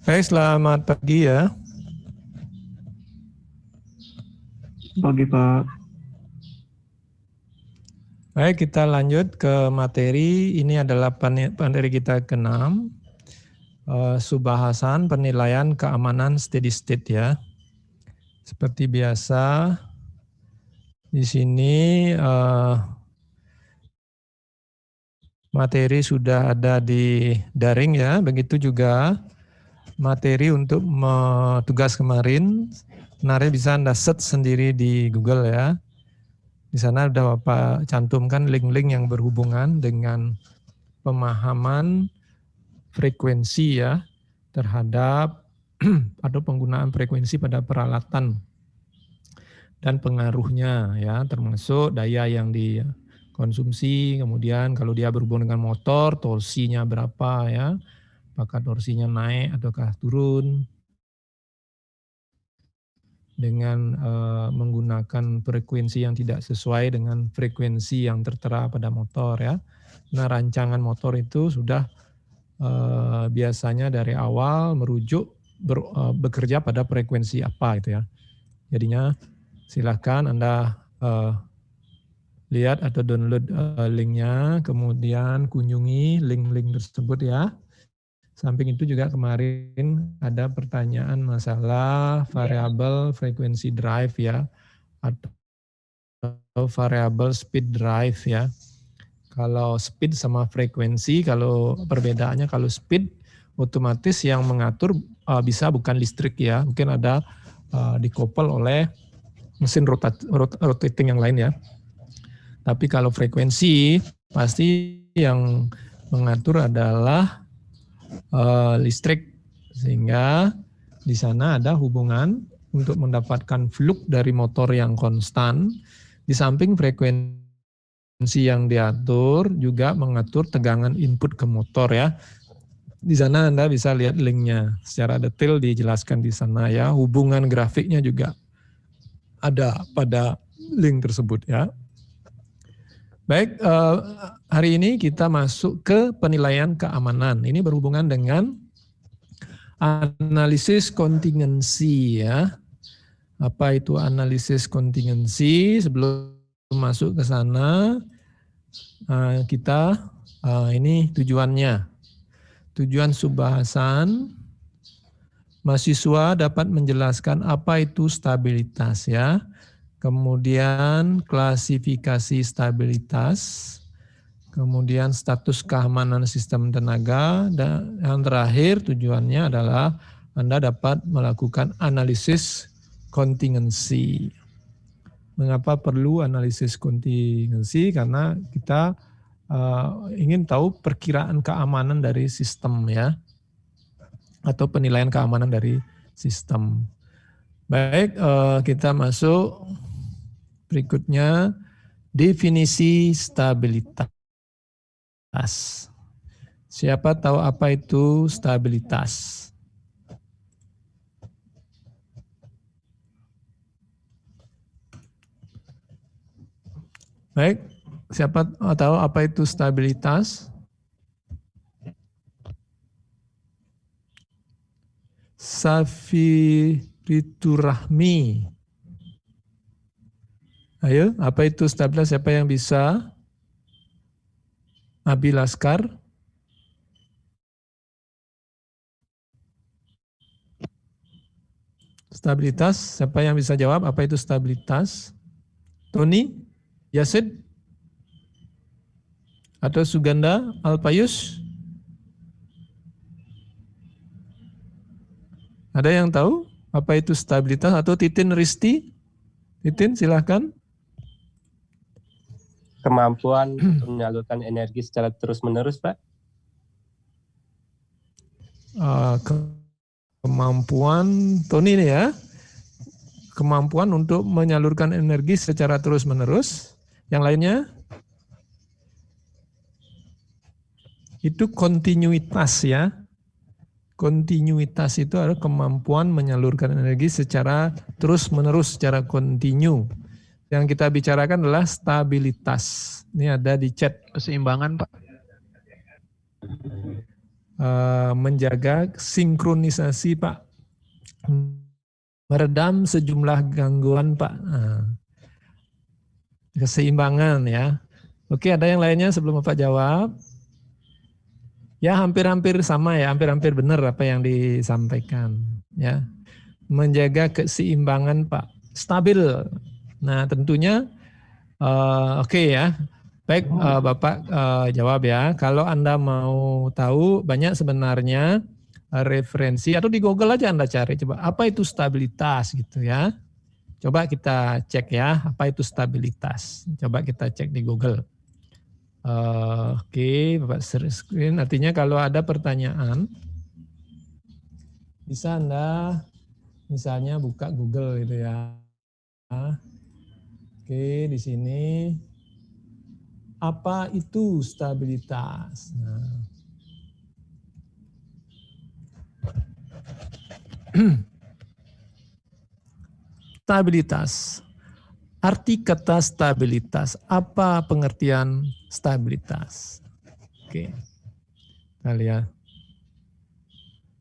Baik, selamat pagi ya. Pagi Pak. Baik, kita lanjut ke materi. Ini adalah materi kita ke-6. Subbahasan penilaian keamanan steady state ya. Seperti biasa, di sini materi sudah ada di daring ya. Begitu juga materi untuk tugas kemarin. Sebenarnya bisa Anda search sendiri di Google ya. Di sana ada Bapak cantumkan link-link yang berhubungan dengan pemahaman frekuensi ya terhadap atau penggunaan frekuensi pada peralatan dan pengaruhnya ya, termasuk daya yang dikonsumsi, kemudian kalau dia berhubungan dengan motor, torsinya berapa ya, apakah torsinya naik ataukah turun, dengan menggunakan frekuensi yang tidak sesuai dengan frekuensi yang tertera pada motor ya. Nah, rancangan motor itu sudah biasanya dari awal merujuk bekerja pada frekuensi apa gitu ya. Jadinya silahkan Anda lihat atau download linknya, kemudian kunjungi link-link tersebut ya. Samping itu juga kemarin ada pertanyaan masalah variabel frekuensi drive ya, atau variabel speed drive ya. Kalau speed sama frekuensi, kalau perbedaannya kalau speed otomatis yang mengatur bisa bukan listrik ya, mungkin ada dikopel oleh mesin rotating yang lain ya. Tapi kalau frekuensi pasti yang mengatur adalah listrik, sehingga di sana ada hubungan untuk mendapatkan flux dari motor yang konstan. Di samping frekuensi yang diatur juga mengatur tegangan input ke motor ya. Di sana Anda bisa lihat linknya secara detail dijelaskan di sana ya. Hubungan grafiknya juga ada pada link tersebut ya. Baik, hari ini kita masuk ke penilaian keamanan. Ini berhubungan dengan analisis kontingensi ya. Apa itu analisis kontingensi? Sebelum masuk ke sana, kita ini tujuannya. Tujuan subbahasan, mahasiswa dapat menjelaskan apa itu stabilitas ya. Kemudian klasifikasi stabilitas, kemudian status keamanan sistem tenaga, dan yang terakhir tujuannya adalah Anda dapat melakukan analisis kontingensi. Mengapa perlu analisis kontingensi? Karena kita ingin tahu perkiraan keamanan dari sistem ya, atau penilaian keamanan dari sistem. Baik, kita masuk berikutnya, definisi stabilitas. Siapa tahu apa itu stabilitas? Baik, siapa tahu apa itu stabilitas? Safiriturrahmi. Ayo, apa itu stabilitas? Siapa yang bisa? Abi Laskar. Stabilitas, siapa yang bisa jawab apa itu stabilitas? Tony, Yasid, atau Suganda, Alpayus? Ada yang tahu apa itu stabilitas? Atau Titin Risti? Titin, silahkan. Kemampuan untuk menyalurkan energi secara terus-menerus, Pak. Kemampuan, Tony ini ya, kemampuan untuk menyalurkan energi secara terus-menerus. Yang lainnya? Itu kontinuitas ya. Kontinuitas itu adalah kemampuan menyalurkan energi secara terus-menerus, secara kontinu. Yang kita bicarakan adalah stabilitas. Ini ada di chat. Keseimbangan, Pak. menjaga sinkronisasi Pak, meredam sejumlah gangguan Pak, keseimbangan ya. Oke, ada yang lainnya sebelum Bapak jawab? Ya hampir-hampir sama ya, hampir-hampir benar apa yang disampaikan ya. Menjaga keseimbangan Pak, stabil. Nah tentunya oke ya. Baik Bapak jawab ya. Kalau Anda mau tahu banyak sebenarnya referensi atau di Google aja Anda cari coba apa itu stabilitas gitu ya. Coba kita cek ya apa itu stabilitas. Coba kita cek di Google. Oke, Bapak share screen. Artinya kalau ada pertanyaan, bisa Anda misalnya buka Google gitu ya. Oke, di sini apa itu stabilitas? Nah. Stabilitas. Arti kata stabilitas, apa pengertian stabilitas? Oke, kita lihat.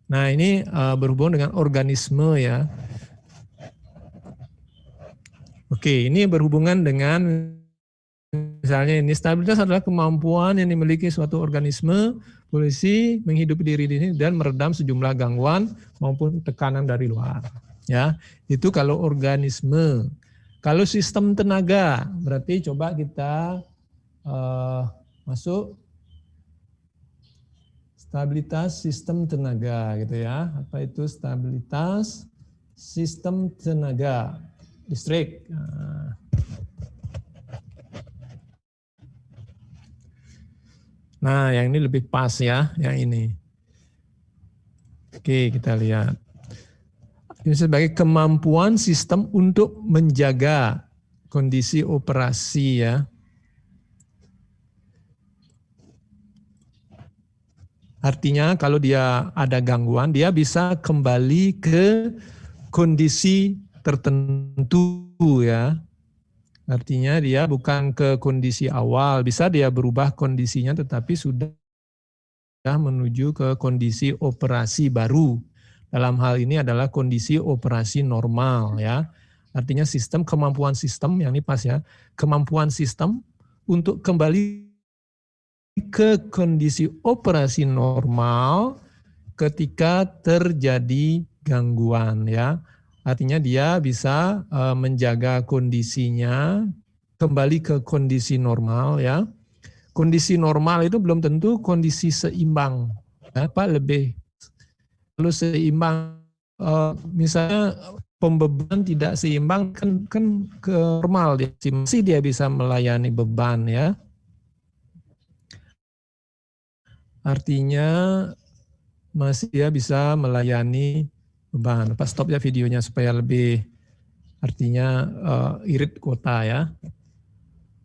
Nah ini berhubung dengan organisme ya. Oke, ini berhubungan dengan misalnya ini stabilitas adalah kemampuan yang dimiliki suatu organisme polisi menghidupi diri ini dan meredam sejumlah gangguan maupun tekanan dari luar. Ya, itu kalau organisme. Kalau sistem tenaga, berarti coba kita masuk stabilitas sistem tenaga gitu ya. Apa itu stabilitas sistem tenaga listrik? Nah, yang ini lebih pas ya, yang ini. Oke, kita lihat. Ini sebagai kemampuan sistem untuk menjaga kondisi operasi ya. Artinya kalau dia ada gangguan, dia bisa kembali ke kondisi tertentu ya. Artinya dia bukan ke kondisi awal, bisa dia berubah kondisinya tetapi sudah menuju ke kondisi operasi baru. Dalam hal ini adalah kondisi operasi normal ya. Artinya sistem, kemampuan sistem, yang ini pas ya, kemampuan sistem untuk kembali ke kondisi operasi normal ketika terjadi gangguan ya. Artinya dia bisa menjaga kondisinya kembali ke kondisi normal ya. Kondisi normal itu belum tentu kondisi seimbang. Apa lebih kalau seimbang misalnya pembeban tidak seimbang kan ke normal dia masih dia bisa melayani beban ya. Artinya masih dia bisa melayani beban. Pas stop ya videonya supaya lebih artinya irit kuota ya.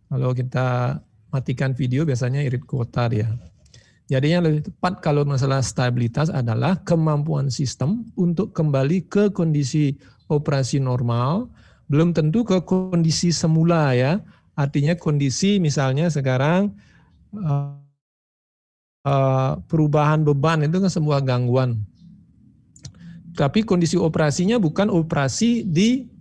Kalau kita matikan video biasanya irit kuota dia. Jadi yang lebih tepat kalau masalah stabilitas adalah kemampuan sistem untuk kembali ke kondisi operasi normal, belum tentu ke kondisi semula ya. Artinya kondisi misalnya sekarang perubahan beban itu kan sebuah gangguan. Tapi kondisi operasinya bukan operasi di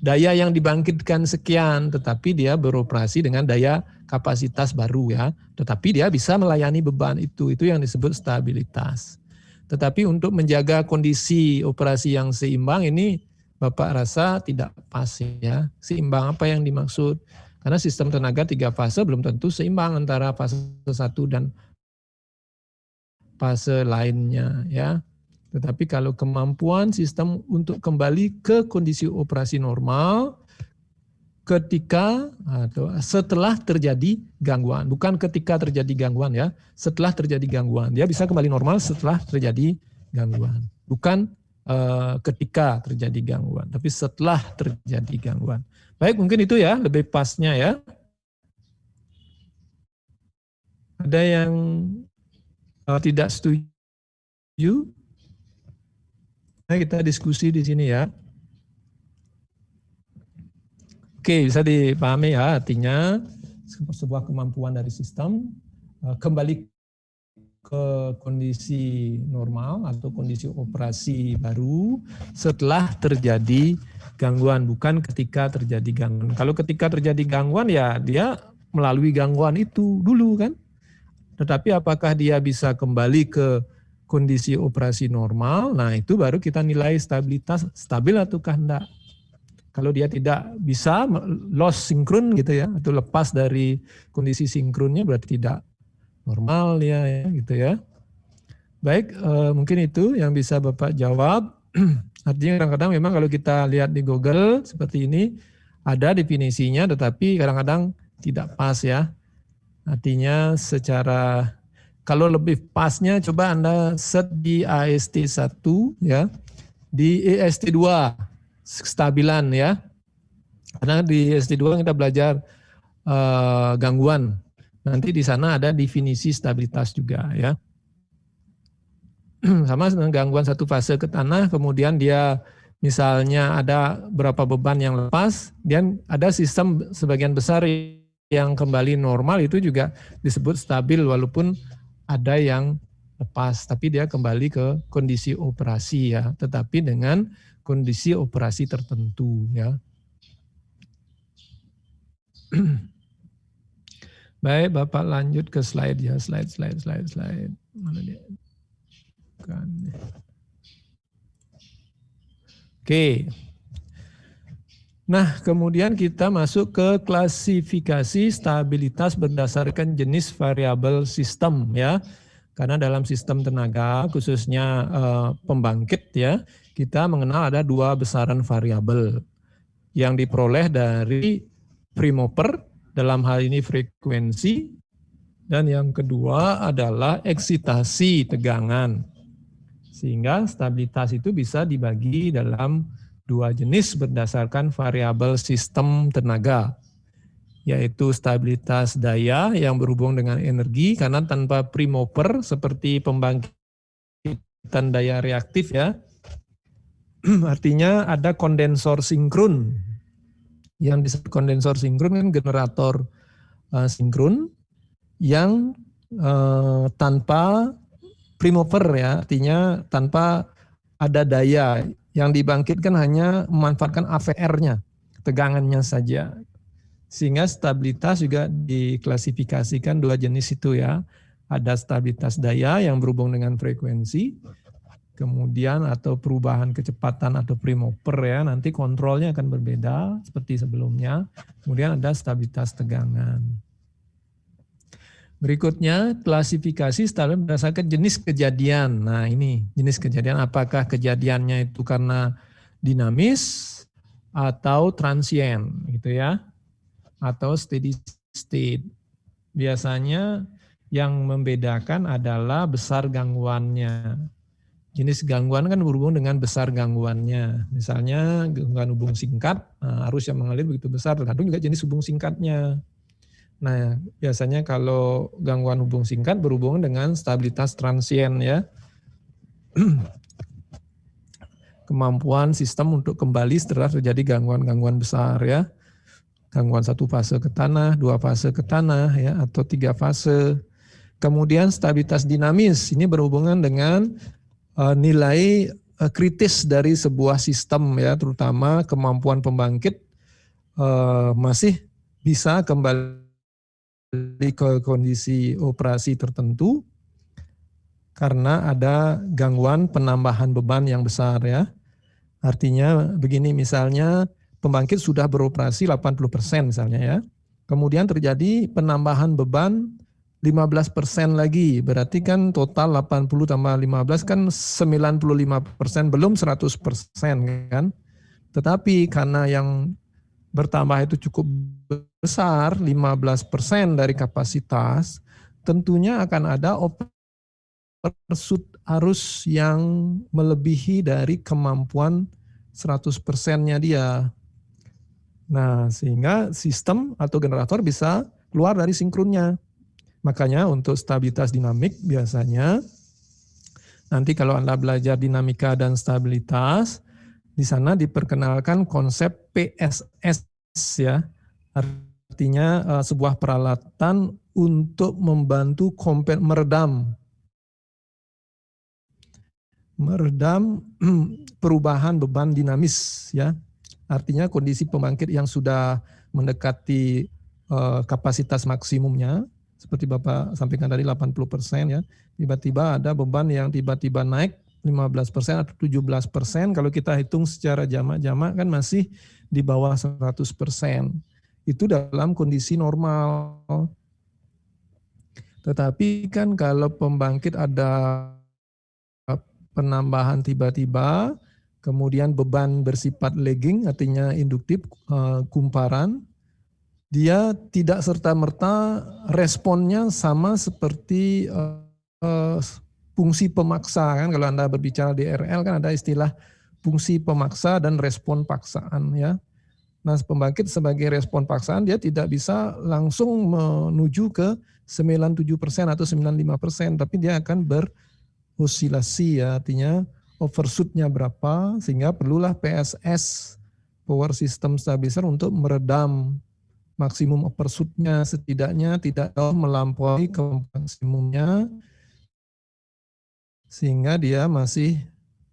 daya yang dibangkitkan sekian, tetapi dia beroperasi dengan daya kapasitas baru ya. Tetapi dia bisa melayani beban itu yang disebut stabilitas. Tetapi untuk menjaga kondisi operasi yang seimbang ini Bapak rasa tidak pas ya. Seimbang apa yang dimaksud? Karena sistem tenaga 3 fase belum tentu seimbang antara fase 1 dan fase lainnya ya. Tetapi kalau kemampuan sistem untuk kembali ke kondisi operasi normal ketika atau setelah terjadi gangguan, bukan ketika terjadi gangguan ya, setelah terjadi gangguan. Dia bisa kembali normal setelah terjadi gangguan, bukan ketika terjadi gangguan, tapi setelah terjadi gangguan. Baik, mungkin itu ya lebih pasnya ya. Ada yang tidak setuju? Nah, kita diskusi di sini ya. Oke, bisa dipahami ya, artinya sebuah kemampuan dari sistem kembali ke kondisi normal atau kondisi operasi baru setelah terjadi gangguan, bukan ketika terjadi gangguan. Kalau ketika terjadi gangguan ya dia melalui gangguan itu dulu kan. Tetapi apakah dia bisa kembali ke kondisi operasi normal? Nah, itu baru kita nilai stabilitas, stabil ataukah enggak. Kalau dia tidak bisa loss sinkron gitu ya, atau lepas dari kondisi sinkronnya berarti tidak normal ya gitu ya. Baik, mungkin itu yang bisa Bapak jawab. Artinya kadang-kadang memang kalau kita lihat di Google seperti ini ada definisinya tetapi kadang-kadang tidak pas ya. Artinya secara kalau lebih pasnya coba Anda set di AST 1 ya, di EST 2 kestabilan ya. Karena di EST 2 kita belajar gangguan. Nanti di sana ada definisi stabilitas juga ya. Sama dengan gangguan satu fase ke tanah, kemudian dia misalnya ada berapa beban yang lepas, dan ada sistem sebagian besar yang kembali normal itu juga disebut stabil walaupun ada yang lepas, tapi dia kembali ke kondisi operasi ya, tetapi dengan kondisi operasi tertentu ya. Baik, Bapak lanjut ke slide ya, slide. Mana dia? Bukan. Oke. Nah, kemudian kita masuk ke klasifikasi stabilitas berdasarkan jenis variabel sistem ya. Karena dalam sistem tenaga, khususnya pembangkit ya, kita mengenal ada dua besaran variabel yang diperoleh dari primoper, dalam hal ini frekuensi, dan yang kedua adalah eksitasi tegangan. Sehingga stabilitas itu bisa dibagi dalam dua jenis berdasarkan variabel sistem tenaga, yaitu stabilitas daya yang berhubung dengan energi, karena tanpa primoper seperti pembangkitan daya reaktif ya, artinya ada kondensor sinkron. Yang disebut kondensor sinkron kan generator sinkron yang tanpa primoper ya, artinya tanpa ada daya, yang dibangkitkan hanya memanfaatkan AVR-nya, tegangannya saja. Sehingga stabilitas juga diklasifikasikan dua jenis itu ya. Ada stabilitas daya yang berhubung dengan frekuensi, kemudian atau perubahan kecepatan atau primoper ya, nanti kontrolnya akan berbeda seperti sebelumnya. Kemudian ada stabilitas tegangan. Berikutnya klasifikasi stabilitas berdasarkan jenis kejadian. Nah ini jenis kejadian, apakah kejadiannya itu karena dinamis atau transient gitu ya, atau steady state. Biasanya yang membedakan adalah besar gangguannya. Jenis gangguan kan berhubung dengan besar gangguannya. Misalnya gangguan hubung singkat, arus yang mengalir begitu besar, tergantung juga jenis hubung singkatnya. Nah, biasanya kalau gangguan hubung singkat berhubungan dengan stabilitas transient ya. Kemampuan sistem untuk kembali setelah terjadi gangguan-gangguan besar ya. Gangguan satu fase ke tanah, dua fase ke tanah ya, atau tiga fase. Kemudian stabilitas dinamis, ini berhubungan dengan nilai kritis dari sebuah sistem ya, terutama kemampuan pembangkit masih bisa kembali ke kondisi operasi tertentu karena ada gangguan penambahan beban yang besar ya. Artinya begini, misalnya pembangkit sudah beroperasi 80% misalnya ya. Kemudian terjadi penambahan beban 15% lagi, berarti kan total 80 tambah 15 kan 95%, belum 100% kan. Tetapi karena yang bertambah itu cukup besar, 15% dari kapasitas, tentunya akan ada overshoot arus yang melebihi dari kemampuan 100%-nya dia. Nah, sehingga sistem atau generator bisa keluar dari sinkronnya. Makanya untuk stabilitas dinamik biasanya, nanti kalau Anda belajar dinamika dan stabilitas, di sana diperkenalkan konsep PSS ya, artinya sebuah peralatan untuk membantu meredam meredam perubahan beban dinamis ya. Artinya kondisi pembangkit yang sudah mendekati kapasitas maksimumnya seperti Bapak sampaikan tadi 80% ya. Tiba-tiba ada beban yang tiba-tiba naik 15% atau 17%, kalau kita hitung secara jamak-jamak kan masih di bawah 100%. Itu dalam kondisi normal. Tetapi kan kalau pembangkit ada penambahan tiba-tiba, kemudian beban bersifat lagging, artinya induktif, kumparan, dia tidak serta-merta responnya sama seperti fungsi pemaksa. Kan kalau Anda berbicara di RL kan ada istilah fungsi pemaksa dan respon paksaan ya. Nah, pembangkit sebagai respon paksaan dia tidak bisa langsung menuju ke 97% atau 95%, tapi dia akan berosilasi ya, artinya overshoot-nya berapa, sehingga perlulah PSS, Power System Stabilizer, untuk meredam maksimum overshoot-nya, setidaknya tidak melampaui ke maksimumnya, sehingga dia masih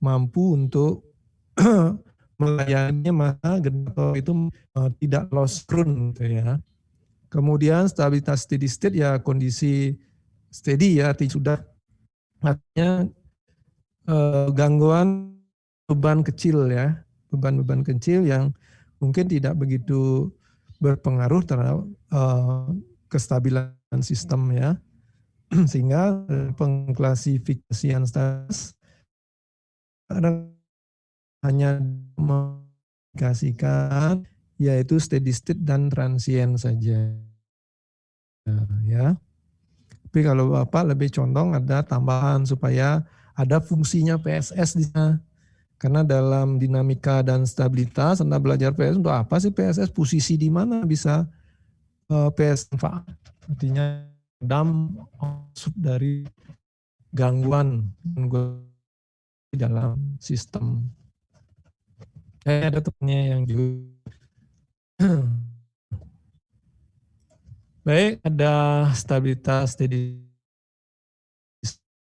mampu untuk melayani maka generator itu tidak lost run gitu ya. Kemudian stabilitas steady state ya kondisi steady ya, sudah artinya gangguan beban kecil ya, beban-beban kecil yang mungkin tidak begitu berpengaruh terhadap kestabilan sistem ya. Sehingga pengklasifikasian status hanya mengklasifikasikan yaitu steady state dan transient saja ya. Tapi kalau Bapak lebih condong ada tambahan supaya ada fungsinya PSS di sana. Karena dalam dinamika dan stabilitas Anda belajar PSS, untuk apa sih PSS? Posisi di mana bisa PSS manfaat? Artinya dam dari gangguan di dalam sistem. Ada temannya yang juga. Baik, ada stabilitas steady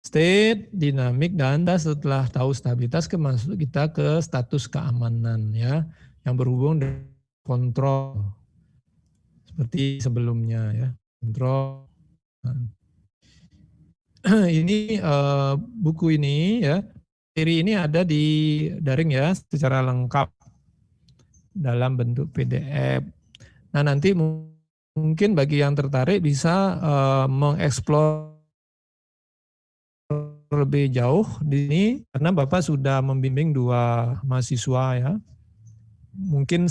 state, dinamik, dan setelah tahu stabilitas masuk kita ke status keamanan ya, yang berhubung dengan kontrol seperti sebelumnya ya, kontrol. Ini buku ini ya, materi ini ada di daring ya secara lengkap dalam bentuk PDF. Nah, nanti mungkin bagi yang tertarik bisa mengeksplor lebih jauh di sini, karena Bapak sudah membimbing 2 mahasiswa ya. Mungkin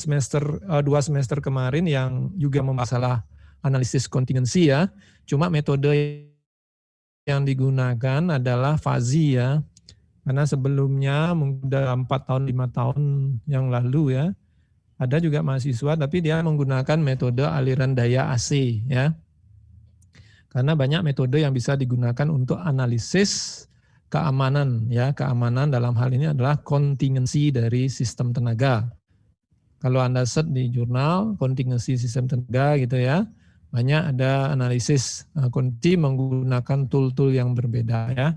dua semester kemarin yang juga masalah analisis kontingensi ya. Cuma metode yang digunakan adalah fuzzy ya. Karena sebelumnya mungkin 4 tahun 5 tahun yang lalu ya, ada juga mahasiswa tapi dia menggunakan metode aliran daya AC ya. Karena banyak metode yang bisa digunakan untuk analisis keamanan ya. Keamanan dalam hal ini adalah kontingensi dari sistem tenaga. Kalau Anda search di jurnal kontingensi sistem tenaga gitu ya, banyak ada analisis kontingensi menggunakan tool-tool yang berbeda ya.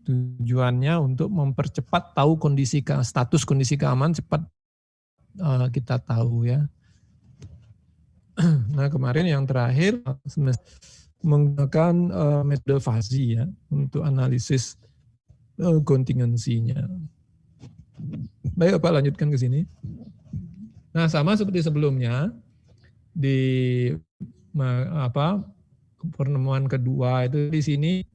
Tujuannya untuk mempercepat tahu status kondisi keamanan, cepat kita tahu ya. Nah, kemarin yang terakhir menggunakan metode fuzzy ya untuk analisis kontingensinya. Baik, Pak lanjutkan ke sini. Nah, sama seperti sebelumnya di pertemuan kedua itu di sini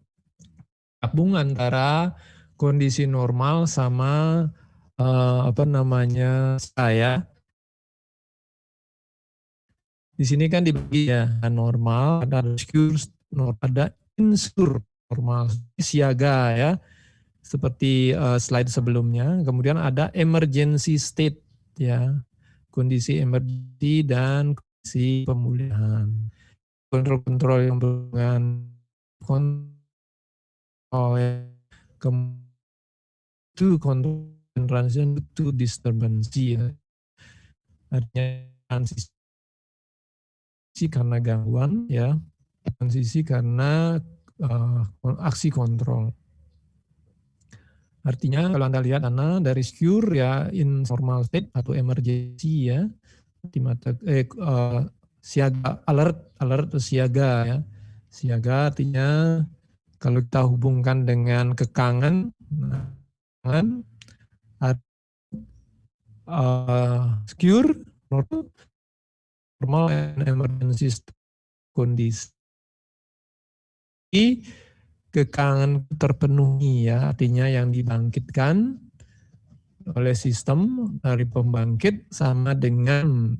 gabung antara kondisi normal sama saya. Di sini kan dibagi ya normal, ada secure, ada insecure normal, siaga ya. Seperti slide sebelumnya. Kemudian ada emergency state ya. Kondisi emergency dan kondisi pemulihan. Kontrol-kontrol yang dengan kontrol to control transition to disturbance ya. Artinya transisi karena gangguan ya, transisi karena aksi kontrol. Artinya kalau Anda lihat dari secure ya in normal state atau emergency ya, di mata siaga, alert atau siaga ya. Siaga artinya kalau kita hubungkan dengan kekangan, secure, normal and emergency kondisi kekangan terpenuhi ya, artinya yang dibangkitkan oleh sistem dari pembangkit sama dengan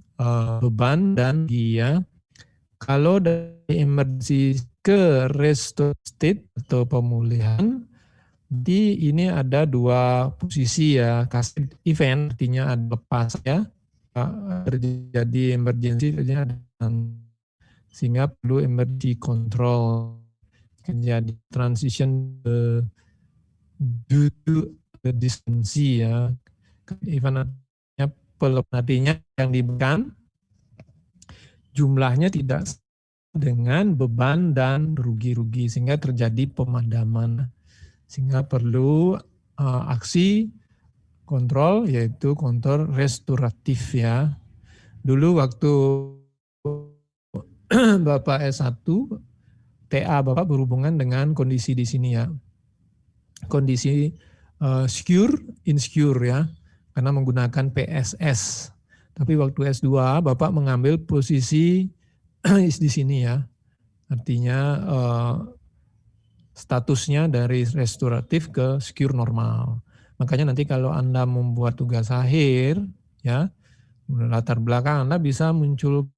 beban dan ya. Kalau dari emergency ke restore state atau pemulihan, jadi ini ada dua posisi ya, cascade event artinya ada lepas ya, terjadi emergency artinya ada, sehingga perlu emergency control, jadi transition due to distansi ya, event artinya yang diberikan jumlahnya tidak dengan beban dan rugi-rugi sehingga terjadi pemadaman, sehingga perlu aksi kontrol yaitu kontrol restoratif ya. Dulu waktu Bapak S1 TA Bapak berhubungan dengan kondisi di sini ya, kondisi secure, insecure ya, karena menggunakan PSS. Tapi waktu S2 Bapak mengambil posisi di sini ya, artinya statusnya dari restoratif ke secure normal. Makanya nanti kalau Anda membuat tugas akhir ya, latar belakang Anda bisa munculkan,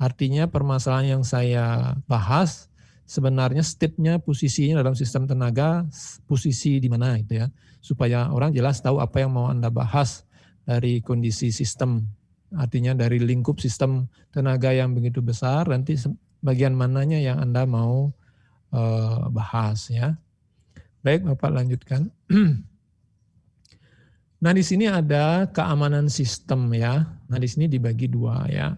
artinya permasalahan yang saya bahas sebenarnya state-nya, posisinya dalam sistem tenaga, posisi di mana itu ya, supaya orang jelas tahu apa yang mau Anda bahas dari kondisi sistem, artinya dari lingkup sistem tenaga yang begitu besar, nanti bagian mananya yang Anda mau bahas ya. Baik, Bapak lanjutkan. Nah, di sini ada keamanan sistem ya. Nah, di sini dibagi dua ya.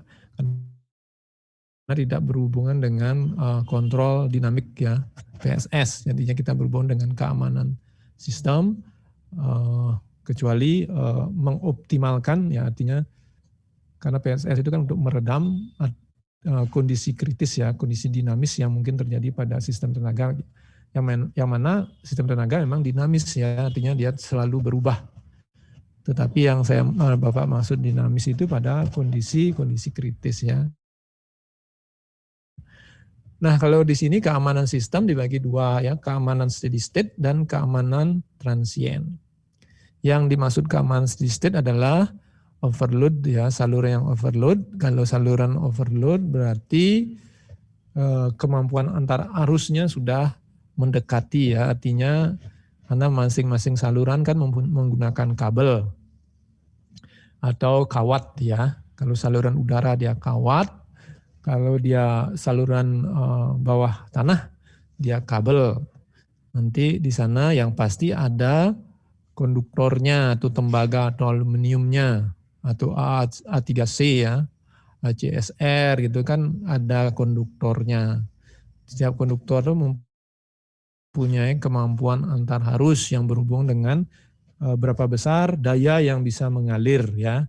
Karena tidak berhubungan dengan kontrol dinamik ya, PSS. Jadinya kita berhubungan dengan keamanan sistem, kecuali mengoptimalkan ya, artinya karena PSS itu kan untuk meredam kondisi kritis ya, kondisi dinamis yang mungkin terjadi pada sistem tenaga, yang mana sistem tenaga memang dinamis ya, artinya dia selalu berubah. Tetapi yang Bapak maksud dinamis itu pada kondisi kritis ya. Nah, kalau di sini keamanan sistem dibagi dua ya, keamanan steady state dan keamanan transient. Yang dimaksud keamanan steady state adalah overload ya, saluran yang overload. Kalau saluran overload berarti kemampuan antar arusnya sudah mendekati ya, artinya karena masing-masing saluran kan menggunakan kabel atau kawat ya. Kalau saluran udara dia kawat, kalau dia saluran bawah tanah dia kabel. Nanti di sana yang pasti ada konduktornya atau tembaga atau aluminiumnya atau A3C ya, CSR gitu kan, ada konduktornya. Setiap konduktor itu mempunyai kemampuan antar arus yang berhubung dengan berapa besar daya yang bisa mengalir ya.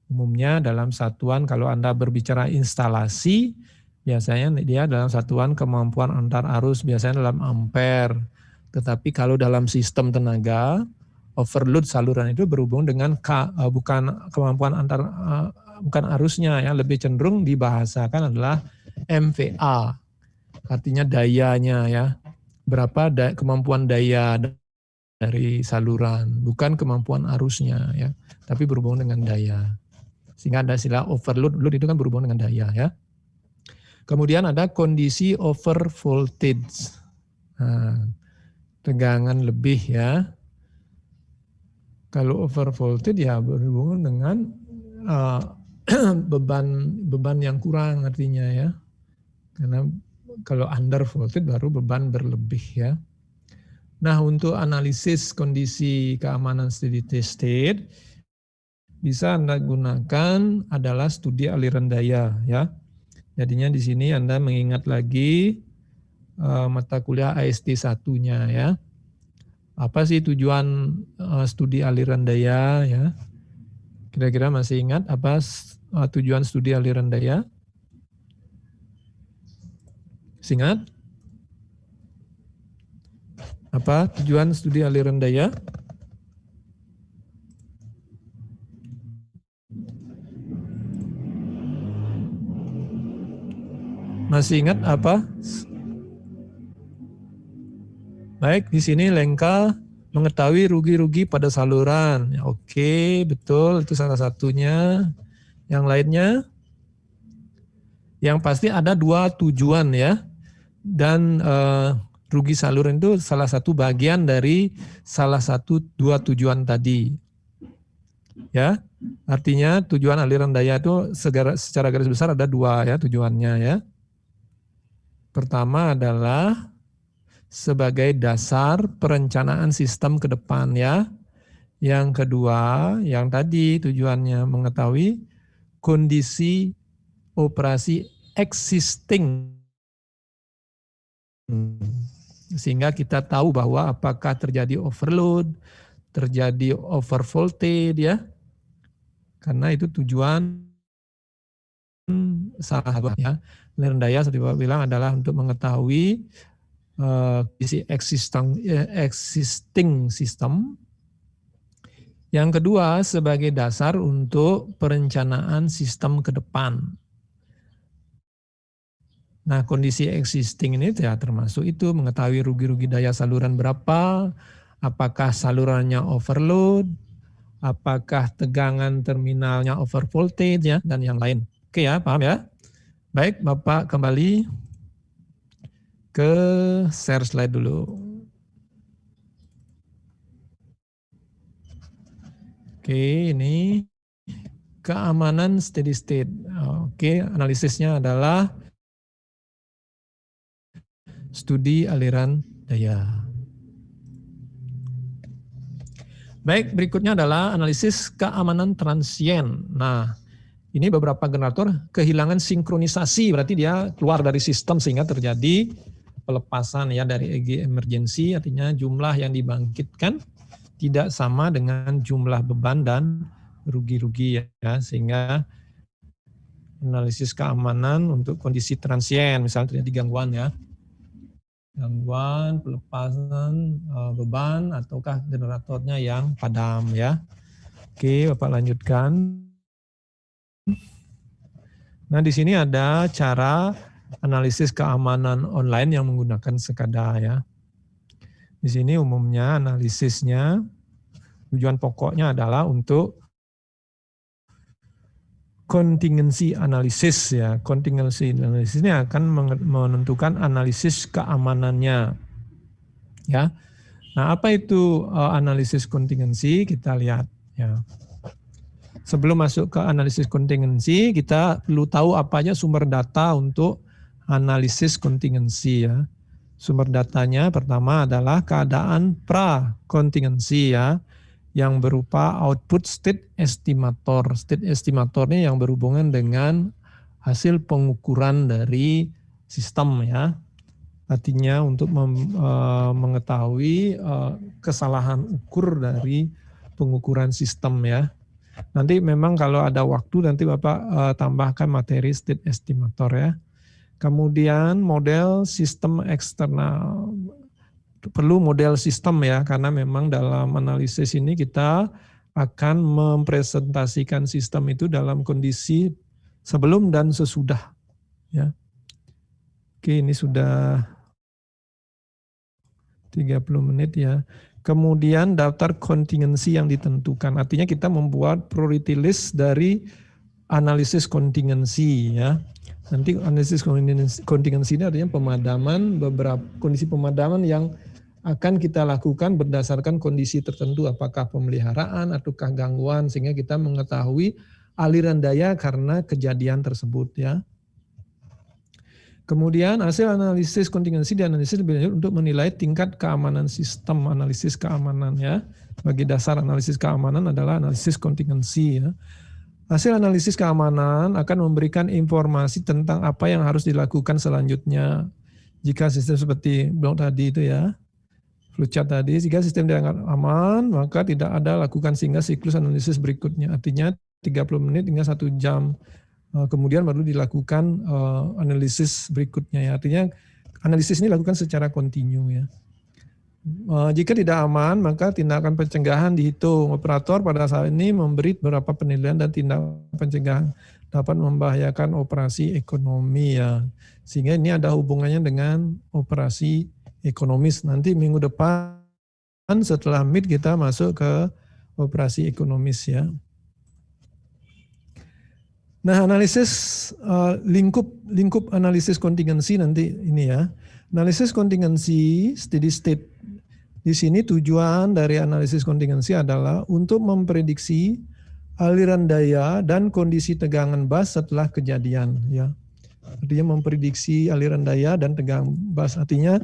Umumnya dalam satuan, kalau Anda berbicara instalasi, biasanya dia dalam satuan kemampuan antar arus, biasanya dalam ampere. Tetapi kalau dalam sistem tenaga, overload saluran itu berhubung dengan bukan kemampuan bukan arusnya ya, lebih cenderung dibahasakan adalah MVA. Artinya dayanya ya. Berapa kemampuan daya dari saluran, bukan kemampuan arusnya ya, tapi berhubungan dengan daya. Sehingga ada istilah overload, load itu kan berhubungan dengan daya ya. Kemudian ada kondisi over voltage. Nah, tegangan lebih ya. Kalau over voltage ya berhubungan dengan beban yang kurang artinya ya. Karena kalau under voltage baru beban berlebih ya. Nah, untuk analisis kondisi keamanan steady state bisa Anda gunakan adalah studi aliran daya ya. Jadinya di sini Anda mengingat lagi mata kuliah AST 1-nya ya. Apa sih tujuan studi aliran daya ya? Kira-kira masih ingat apa tujuan studi aliran daya? Ingat? Apa tujuan studi aliran daya? Masih ingat apa? Baik, di sini Lengka mengetahui rugi-rugi pada saluran. Oke, betul, itu salah satunya. Yang lainnya? Yang pasti ada 2 tujuan ya. Dan rugi saluran itu salah satu bagian dari salah satu 2 tujuan tadi. Ya, artinya tujuan aliran daya itu secara garis besar ada 2 ya tujuannya ya. Pertama adalah sebagai dasar perencanaan sistem ke depan ya. Yang kedua, yang tadi tujuannya mengetahui kondisi operasi existing. Sehingga kita tahu bahwa apakah terjadi overload, terjadi overvoltage ya. Karena itu tujuan salah satu ya. Aliran daya seperti Bapak bilang adalah untuk mengetahui kondisi existing system. Yang kedua sebagai dasar untuk perencanaan sistem ke depan. Nah, kondisi existing ini ya termasuk itu mengetahui rugi-rugi daya saluran berapa, apakah salurannya overload, apakah tegangan terminalnya overvoltage ya dan yang lain. Oke ya, paham ya? Baik, Bapak kembali ke share slide dulu. Oke, ini keamanan steady state. Oke, analisisnya adalah studi aliran daya. Baik, berikutnya adalah analisis keamanan transien. Nah, ini beberapa generator kehilangan sinkronisasi, berarti dia keluar dari sistem sehingga terjadi pelepasan ya dari EG emergency, artinya jumlah yang dibangkitkan tidak sama dengan jumlah beban dan rugi-rugi ya, sehingga analisis keamanan untuk kondisi transien, misalnya terjadi gangguan ya, gangguan pelepasan beban ataukah generatornya yang padam ya. Oke, Bapak lanjutkan. Nah, di sini ada cara analisis keamanan online yang menggunakan SCADA ya. Di sini umumnya analisisnya tujuan pokoknya adalah untuk contingency analisis ya. Contingency analisis ini akan menentukan analisis keamanannya. Ya. Nah, apa itu analisis contingency? Kita lihat ya. Sebelum masuk ke analisis contingency, kita perlu tahu apa aja sumber data untuk analisis contingency ya. Sumber datanya pertama adalah keadaan pra-contingency ya, yang berupa output state estimator. State estimator ini yang berhubungan dengan hasil pengukuran dari sistem ya. Artinya untuk mengetahui kesalahan ukur dari pengukuran sistem ya. Nanti memang kalau ada waktu nanti Bapak tambahkan materi state estimator ya. Kemudian model sistem eksternal. Perlu model sistem ya, karena memang dalam analisis ini kita akan mempresentasikan sistem itu dalam kondisi sebelum dan sesudah. Ya. Oke, ini sudah 30 menit ya. Kemudian daftar kontingensi yang ditentukan. Artinya kita membuat priority list dari analisis kontingensi ya. Nanti analisis kontingensi ini artinya pemadaman, beberapa kondisi pemadaman yang akan kita lakukan berdasarkan kondisi tertentu, apakah pemeliharaan ataukah gangguan, sehingga kita mengetahui aliran daya karena kejadian tersebut ya. Kemudian hasil analisis kontingensi dianalisis lebih lanjut untuk menilai tingkat keamanan sistem, analisis keamanan ya. Bagi dasar analisis keamanan adalah analisis kontingensi ya. Hasil analisis keamanan akan memberikan informasi tentang apa yang harus dilakukan selanjutnya. Jika sistem seperti blok tadi itu ya, flowchart tadi, jika sistem dianggap aman, maka tidak ada lakukan sehingga siklus analisis berikutnya. Artinya 30 menit hingga 1 jam. Kemudian baru dilakukan analisis berikutnya. Ya. Artinya analisis ini dilakukan secara kontinu. Ya. Jika tidak aman, maka tindakan pencegahan dihitung. Operator pada saat ini memberi beberapa penilaian dan tindakan pencegahan dapat membahayakan operasi ekonomi. Ya. Sehingga ini ada hubungannya dengan operasi ekonomis. Nanti minggu depan setelah MIT kita masuk ke operasi ekonomis ya. Nah, analisis lingkup analisis kontingensi nanti ini ya. Analisis kontingensi steady state. Di sini tujuan dari analisis kontingensi adalah untuk memprediksi aliran daya dan kondisi tegangan bus setelah kejadian ya. Artinya memprediksi aliran daya dan tegangan bus. Artinya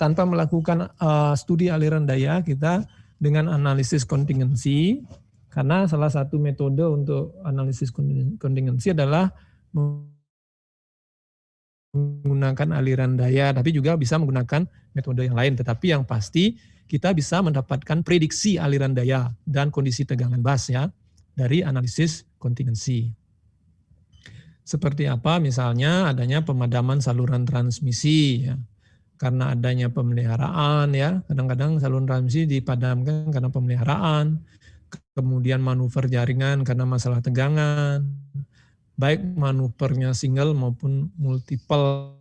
tanpa melakukan studi aliran daya, kita dengan analisis kontingensi, karena salah satu metode untuk analisis kontingensi adalah menggunakan aliran daya, tapi juga bisa menggunakan metode yang lain. Tetapi yang pasti kita bisa mendapatkan prediksi aliran daya dan kondisi tegangan bus ya dari analisis kontingensi. Seperti apa? Misalnya adanya pemadaman saluran transmisi ya. Karena adanya pemeliharaan ya, kadang-kadang saluran transmisi dipadamkan karena pemeliharaan, kemudian manuver jaringan karena masalah tegangan, baik manuvernya single maupun multiple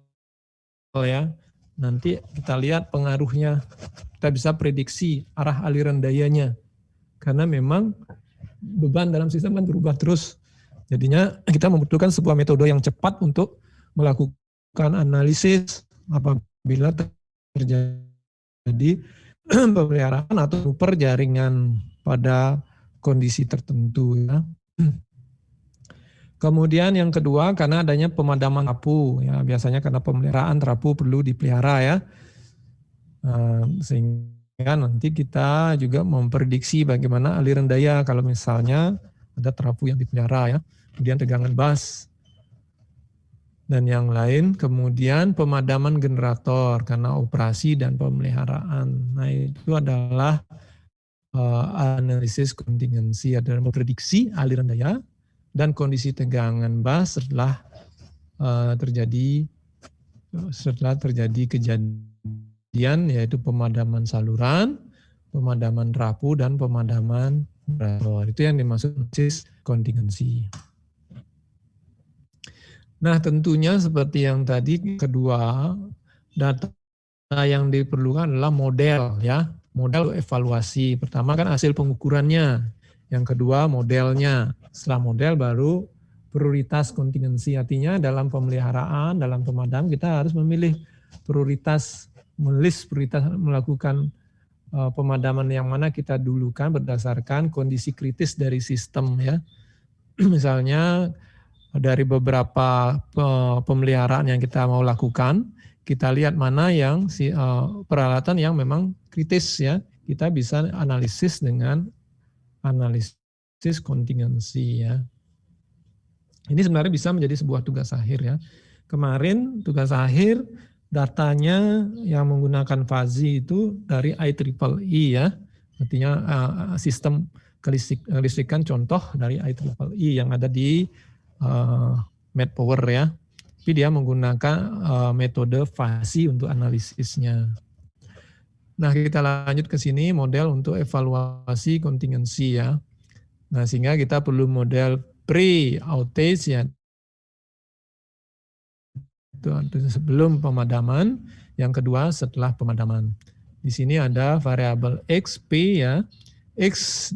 ya. Nanti kita lihat pengaruhnya, kita bisa prediksi arah aliran dayanya, karena memang beban dalam sistem kan berubah terus. Jadinya kita membutuhkan sebuah metode yang cepat untuk melakukan analisis apabila terjadi pemeliharaan atau super jaringan pada kondisi tertentu ya. Kemudian yang kedua karena adanya pemadaman trapu ya, biasanya karena pemeliharaan trapu perlu dipelihara ya. Sehingga nanti kita juga memprediksi bagaimana aliran daya kalau misalnya ada trapu yang dipelihara ya. Kemudian tegangan bus dan yang lain, kemudian pemadaman generator karena operasi dan pemeliharaan. Nah itu adalah analisis kontingensi, adalah memprediksi aliran daya dan kondisi tegangan bus setelah terjadi kejadian, yaitu pemadaman saluran, pemadaman trapu, dan pemadaman generator. Itu yang dimaksud analisis kontingensi. Nah tentunya seperti yang tadi, kedua data yang diperlukan adalah model ya, model evaluasi. Pertama kan hasil pengukurannya, yang kedua modelnya. Setelah model baru prioritas kontingensi. Artinya dalam pemeliharaan, dalam pemadam kita harus memilih prioritas, melakukan pemadaman yang mana kita dulukan berdasarkan kondisi kritis dari sistem ya. Misalnya dari beberapa pemeliharaan yang kita mau lakukan, kita lihat mana yang peralatan yang memang kritis ya, kita bisa analisis dengan analisis kontingensi ya. Ini sebenarnya bisa menjadi sebuah tugas akhir ya. Kemarin tugas akhir datanya yang menggunakan fuzzy itu dari IEEE ya, artinya sistem kelistrikan contoh dari IEEE yang ada di MedPower ya, tapi dia menggunakan metode fuzzy untuk analisisnya. Nah kita lanjut ke sini, model untuk evaluasi kontingensi ya. Nah sehingga kita perlu model pre-outage ya, itu sebelum pemadaman, yang kedua setelah pemadaman. Di sini ada variabel X, P ya. X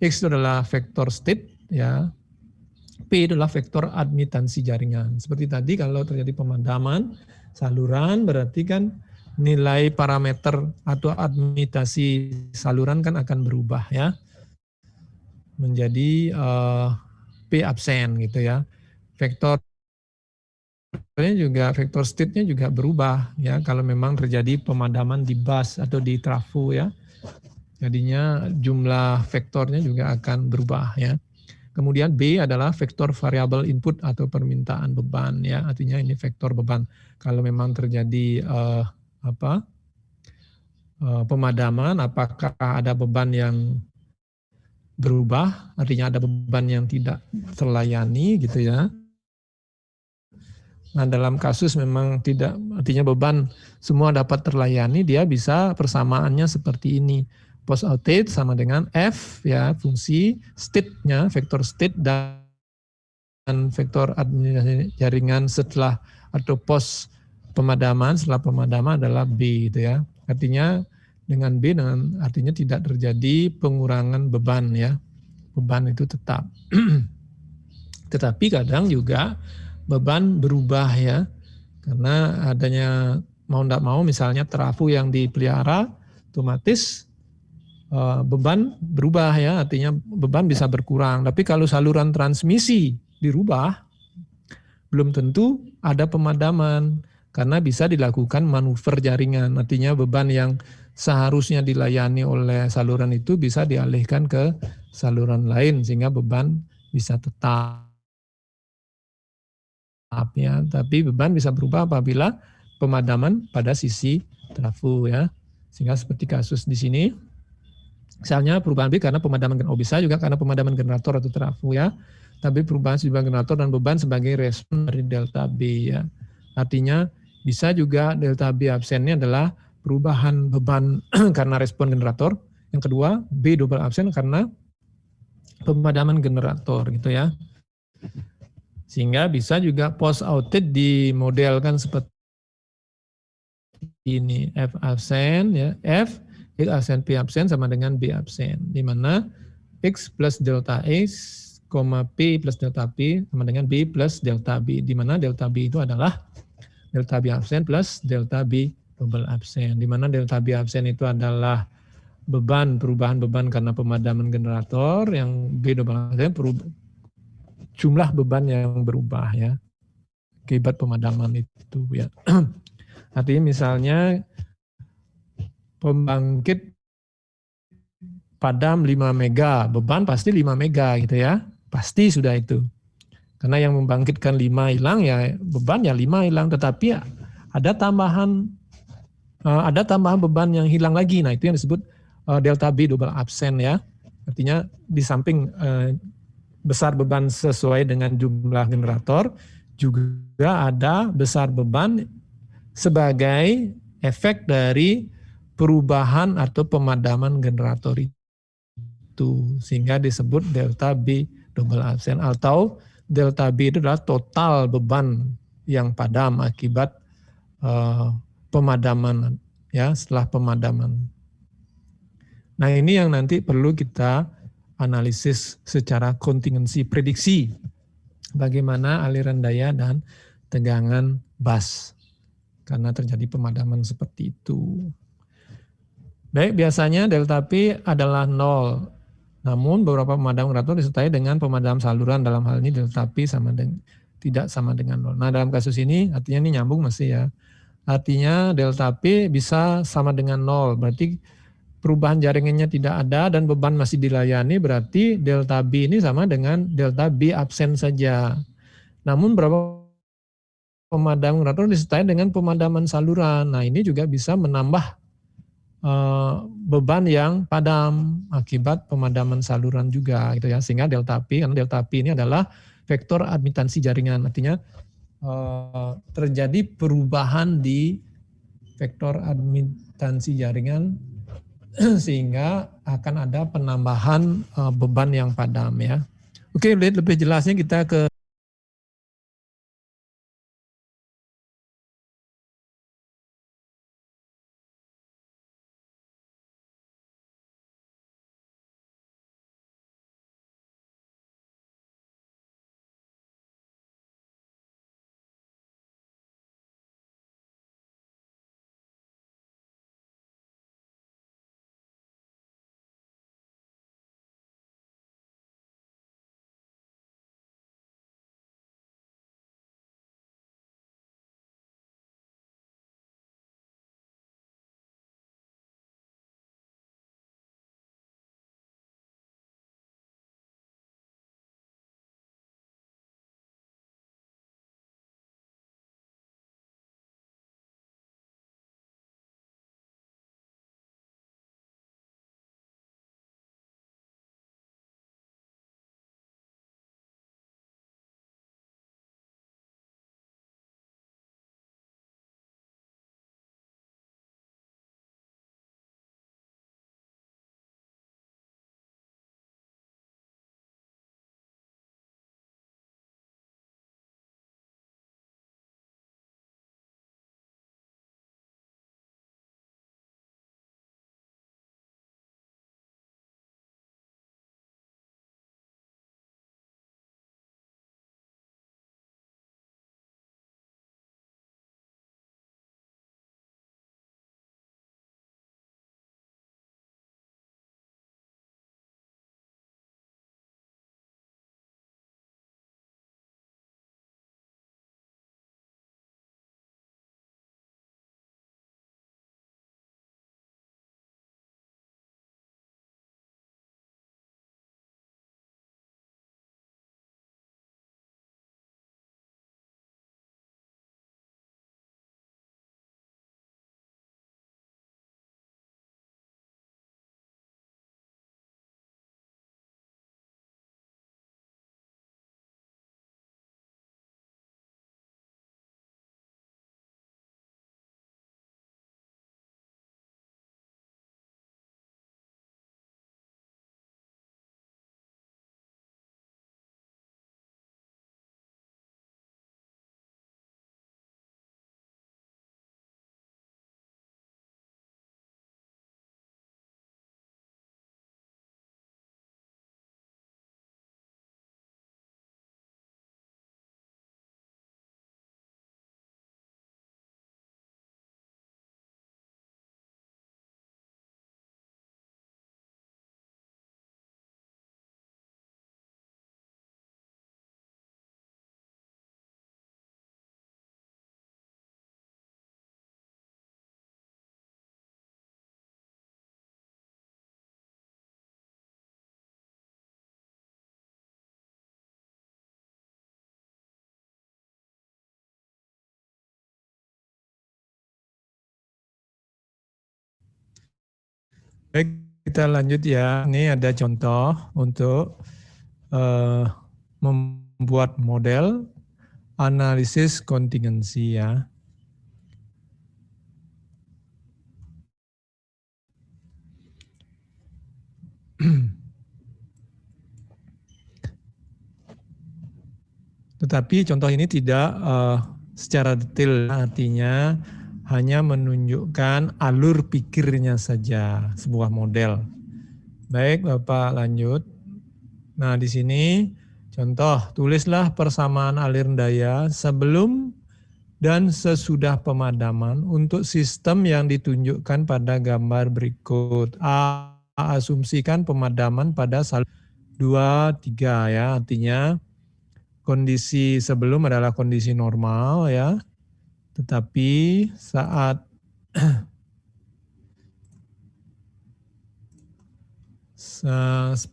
itu adalah vektor state ya. P adalah vektor admitansi jaringan. Seperti tadi kalau terjadi pemadaman saluran berarti kan nilai parameter atau admitasi saluran kan akan berubah ya. Menjadi P absen gitu ya. Vektor state-nya juga berubah ya kalau memang terjadi pemadaman di bus atau di trafo ya. Jadinya jumlah vektornya juga akan berubah ya. Kemudian B adalah vektor variabel input atau permintaan beban ya, artinya ini vektor beban. Kalau memang terjadi pemadaman, apakah ada beban yang berubah, artinya ada beban yang tidak terlayani gitu ya. Nah dalam kasus memang tidak, artinya beban semua dapat terlayani, dia bisa persamaannya seperti ini. Post outage sama dengan F ya, fungsi state-nya, vektor state dan vektor administrasi jaringan setelah atau post pemadaman, setelah pemadaman adalah B gitu ya. Artinya dengan B dengan artinya tidak terjadi pengurangan beban ya. Beban itu tetap. Tetapi kadang juga beban berubah ya. Karena adanya mau tidak mau misalnya trafo yang dipelihara otomatis beban berubah ya, artinya beban bisa berkurang. Tapi kalau saluran transmisi dirubah, belum tentu ada pemadaman karena bisa dilakukan manuver jaringan. Artinya beban yang seharusnya dilayani oleh saluran itu bisa dialihkan ke saluran lain sehingga beban bisa tetap ya. Tapi beban bisa berubah apabila pemadaman pada sisi trafo ya. Sehingga seperti kasus di sini, misalnya perubahan B karena pemadaman generator, bisa juga karena pemadaman generator atau trafo ya. Tapi perubahan sisi generator dan beban sebagai respon dari delta B ya. Artinya bisa juga delta B absennya adalah perubahan beban karena respon generator. Yang kedua, B double absen karena pemadaman generator gitu ya. Sehingga bisa juga post outage dimodelkan seperti ini, F absen ya, F X absen P absen sama dengan B absen, di mana X plus delta X, P plus delta P sama dengan B plus delta B, di mana delta B itu adalah delta B absen plus delta B double absen, di mana delta B absen itu adalah beban, perubahan beban karena pemadaman generator, yang B double absen jumlah beban yang berubah ya akibat pemadaman itu ya. Artinya misalnya pembangkit padam 5 mega, beban pasti 5 mega gitu ya. Pasti sudah itu. Karena yang membangkitkan 5 hilang ya beban ya 5 hilang, tetapi ada tambahan beban yang hilang lagi. Nah, itu yang disebut delta B double absen ya. Artinya di samping besar beban sesuai dengan jumlah generator, juga ada besar beban sebagai efek dari perubahan atau pemadaman generator itu, sehingga disebut delta B double absen, atau delta B itu adalah total beban yang padam akibat pemadaman ya, setelah pemadaman. Nah, ini yang nanti perlu kita analisis secara kontingensi, prediksi bagaimana aliran daya dan tegangan bus karena terjadi pemadaman seperti itu. Baik, biasanya delta P adalah 0. Namun beberapa pemadam generator disertai dengan pemadam saluran, dalam hal ini delta P tidak sama dengan 0. Nah, dalam kasus ini artinya ini nyambung masih ya. Artinya delta P bisa sama dengan 0. Berarti perubahan jaringannya tidak ada dan beban masih dilayani, berarti delta B ini sama dengan delta B absen saja. Namun berapa pemadam generator disertai dengan pemadaman saluran. Nah, ini juga bisa menambah beban yang padam akibat pemadaman saluran juga gitu ya, sehingga delta P, karena delta P ini adalah vektor admitansi jaringan, artinya terjadi perubahan di vektor admitansi jaringan sehingga akan ada penambahan beban yang padam ya. Oke, lebih jelasnya kita ke Baik, kita lanjut ya. Ini ada contoh untuk membuat model analisis kontingensi ya. Tetapi contoh ini tidak secara detail, artinya hanya menunjukkan alur pikirnya saja sebuah model. Baik, Bapak lanjut. Nah, di sini contoh, tulislah persamaan aliran daya sebelum dan sesudah pemadaman untuk sistem yang ditunjukkan pada gambar berikut. A, asumsikan pemadaman pada saluran 2, 3 ya, artinya kondisi sebelum adalah kondisi normal ya, tetapi saat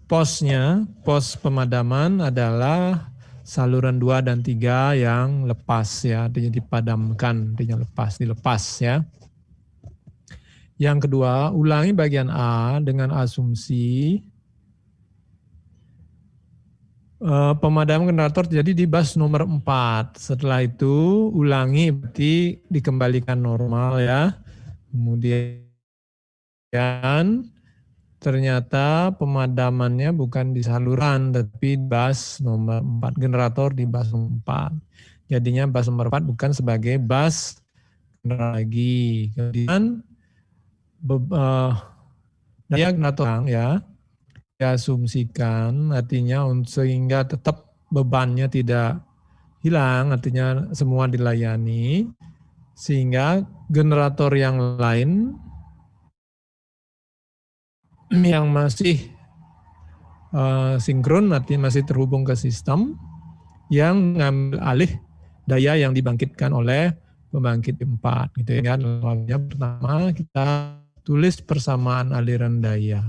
pos pemadaman adalah saluran 2 dan 3 yang lepas ya, artinya dipadamkan, artinya dilepas ya. Yang kedua, ulangi bagian A dengan asumsi pemadaman generator terjadi di bus nomor 4. Setelah itu ulangi, berarti dikembalikan normal ya. Kemudian ternyata pemadamannya bukan di saluran, tapi bus nomor 4. Generator di bus nomor 4. Jadinya bus nomor 4 bukan sebagai bus lagi. Kemudian daya generator ya, diasumsikan artinya sehingga tetap bebannya tidak hilang, artinya semua dilayani, sehingga generator yang lain yang masih sinkron, artinya masih terhubung ke sistem, yang mengambil alih daya yang dibangkitkan oleh pembangkit 4. Gitu ya. Pertama kita tulis persamaan aliran daya.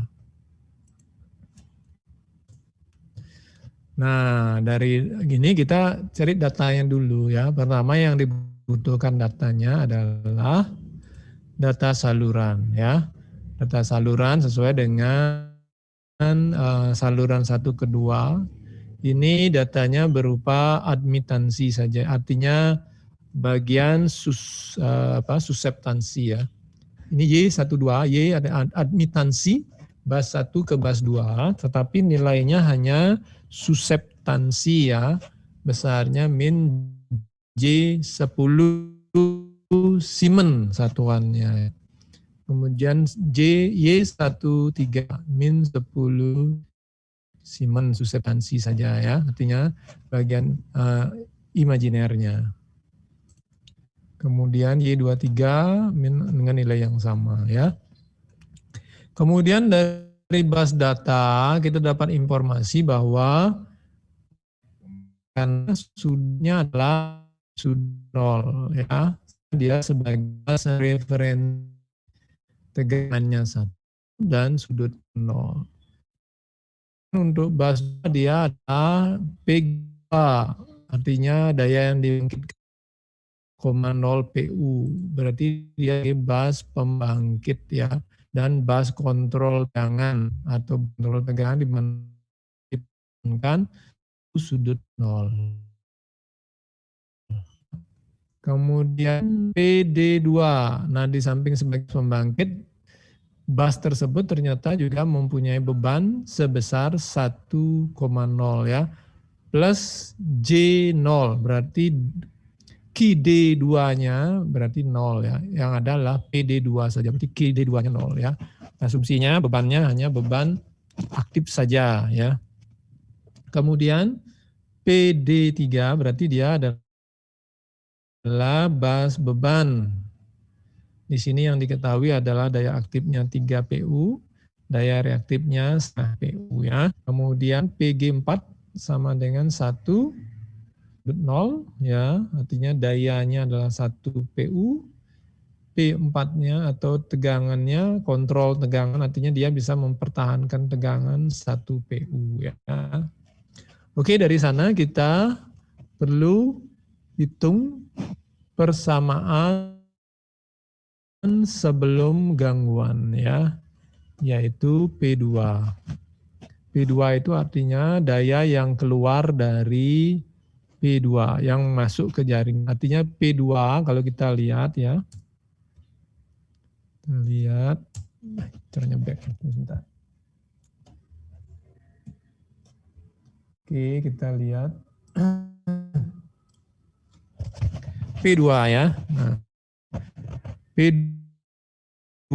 Nah, dari gini kita cari datanya dulu ya. Pertama yang dibutuhkan datanya adalah data saluran ya. Data saluran sesuai dengan saluran 1 ke 2. Ini datanya berupa admitansi saja. Artinya bagian suseptansi ya. Ini Y12, Y ada admitansi bus 1 ke bus 2, tetapi nilainya hanya suseptansi ya, besarnya min J10 Siemens satuannya. Kemudian Y13 min 10 Siemens suseptansi saja ya, artinya bagian imajinernya. Kemudian Y23 dengan nilai yang sama ya. Kemudian dari bus data kita dapat informasi bahwa karena sudutnya adalah sudut 0 ya. Dia sebagai bus referensi tegangannya 1 dan sudut 0. Untuk bus dia ada P2, artinya daya yang dibangkitkan 0 PU, berarti dia bus pembangkit ya, dan bus kontrol tegangan atau kontrol tegangan dimanfaatkan sudut 0. Kemudian PD2, nah di samping sebagai pembangkit, bus tersebut ternyata juga mempunyai beban sebesar 1,0 ya, plus J0, berarti KD2-nya berarti 0 ya. Yang adalah PD2 saja, berarti KD2-nya 0 ya. Asumsinya bebannya hanya beban aktif saja ya. Kemudian PD3 berarti dia adalah bus beban. Di sini yang diketahui adalah daya aktifnya 3 PU, daya reaktifnya setengah PU ya. Kemudian PG4 sama dengan 1 0 ya, artinya dayanya adalah 1 PU, P4-nya atau tegangannya, kontrol tegangan, artinya dia bisa mempertahankan tegangan 1 PU ya. Oke, dari sana kita perlu hitung persamaan sebelum gangguan ya. yaitu P2. P2 itu artinya daya yang keluar dari P2 yang masuk ke jaring. Artinya P2 kalau kita lihat ya. Lihat caranya back sebentar. Oke, kita lihat P2 ya. Nah, P2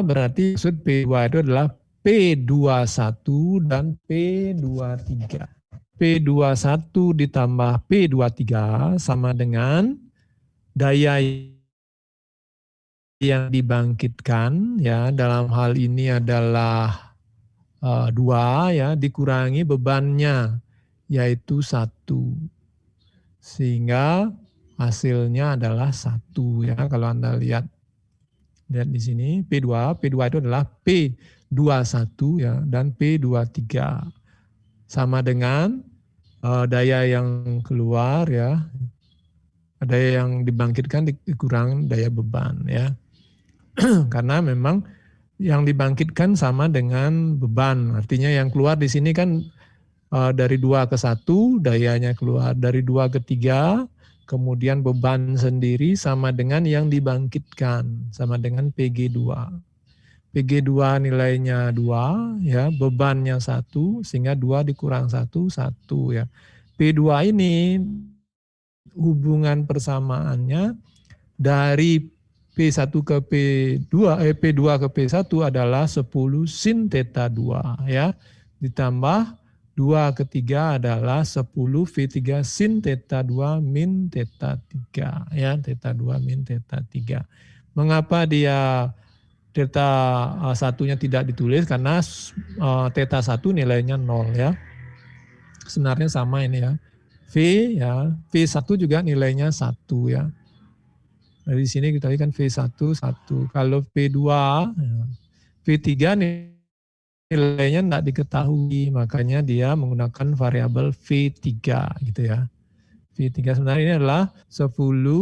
berarti maksud P2 itu adalah P21 dan P23. P21 ditambah P23 sama dengan daya yang dibangkitkan ya dalam hal ini adalah 2 ya dikurangi bebannya yaitu 1 sehingga hasilnya adalah 1 ya kalau Anda lihat di sini P2 itu adalah P21 ya dan P23 sama dengan daya yang keluar ya daya yang dibangkitkan dikurang daya beban ya karena memang yang dibangkitkan sama dengan beban. Artinya yang keluar di sini kan dari 2 ke 1, dayanya keluar. Dari 2 ke 3, kemudian beban sendiri sama dengan yang dibangkitkan, sama dengan PG2. PG2 nilainya 2, ya bebannya 1, sehingga 2 dikurang 1, 1 ya. P2 ini hubungan persamaannya dari P1 ke P2, P2 ke P1 adalah 10 sin theta 2 ya. Ditambah 2 ke 3 adalah 10 V3 sin theta 2 min theta 3 ya. Theta 2 min theta 3. Mengapa dia theta 1-nya tidak ditulis? Karena theta 1 nilainya 0 ya. Sebenarnya sama ini ya. V ya, V1 juga nilainya 1 ya. Dari sini kita lihat kan V1, 1. Kalau V2, V3 nilainya tidak diketahui, makanya dia menggunakan variabel V3 gitu ya. V3 sebenarnya ini adalah 10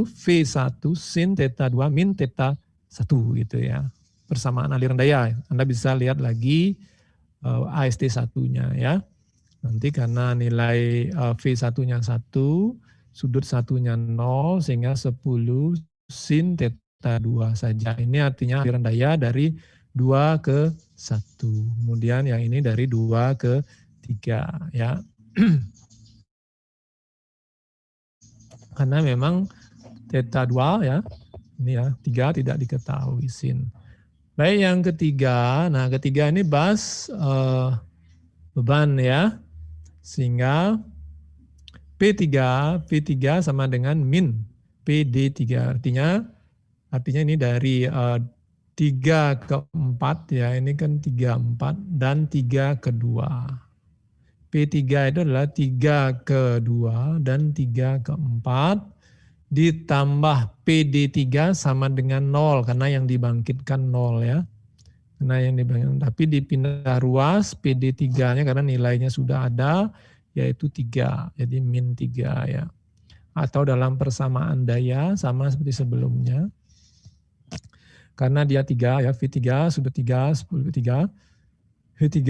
V1 sin theta 2 min theta 1 gitu ya. Persamaan aliran daya. Anda bisa lihat lagi AST 1-nya ya. Nanti karena nilai V1-nya 1, sudut satunya 0, sehingga 10 sin theta 2 saja. Ini artinya aliran daya dari 2 ke 1. Kemudian yang ini dari 2 ke 3 ya. Karena memang theta 2 ya. Ini ya, 3 tidak diketahui sin. Baik, yang ketiga. Nah, ketiga ini bahas beban ya. Sehingga P3 sama dengan min PD3 artinya ini dari 3 ke 4 ya, ini kan 3, 4 dan 3 ke 2. P3 itu adalah 3 ke 2 dan 3 ke 4 ditambah PD3 sama dengan 0 karena yang dibangkitkan 0 ya. Karena yang dibangkitkan, tapi dipindah ruas PD3-nya karena nilainya sudah ada yaitu 3, jadi min 3 ya. Atau dalam persamaan daya sama seperti sebelumnya. Karena dia 3 ya, V3 sudah 3, 10 V3. V3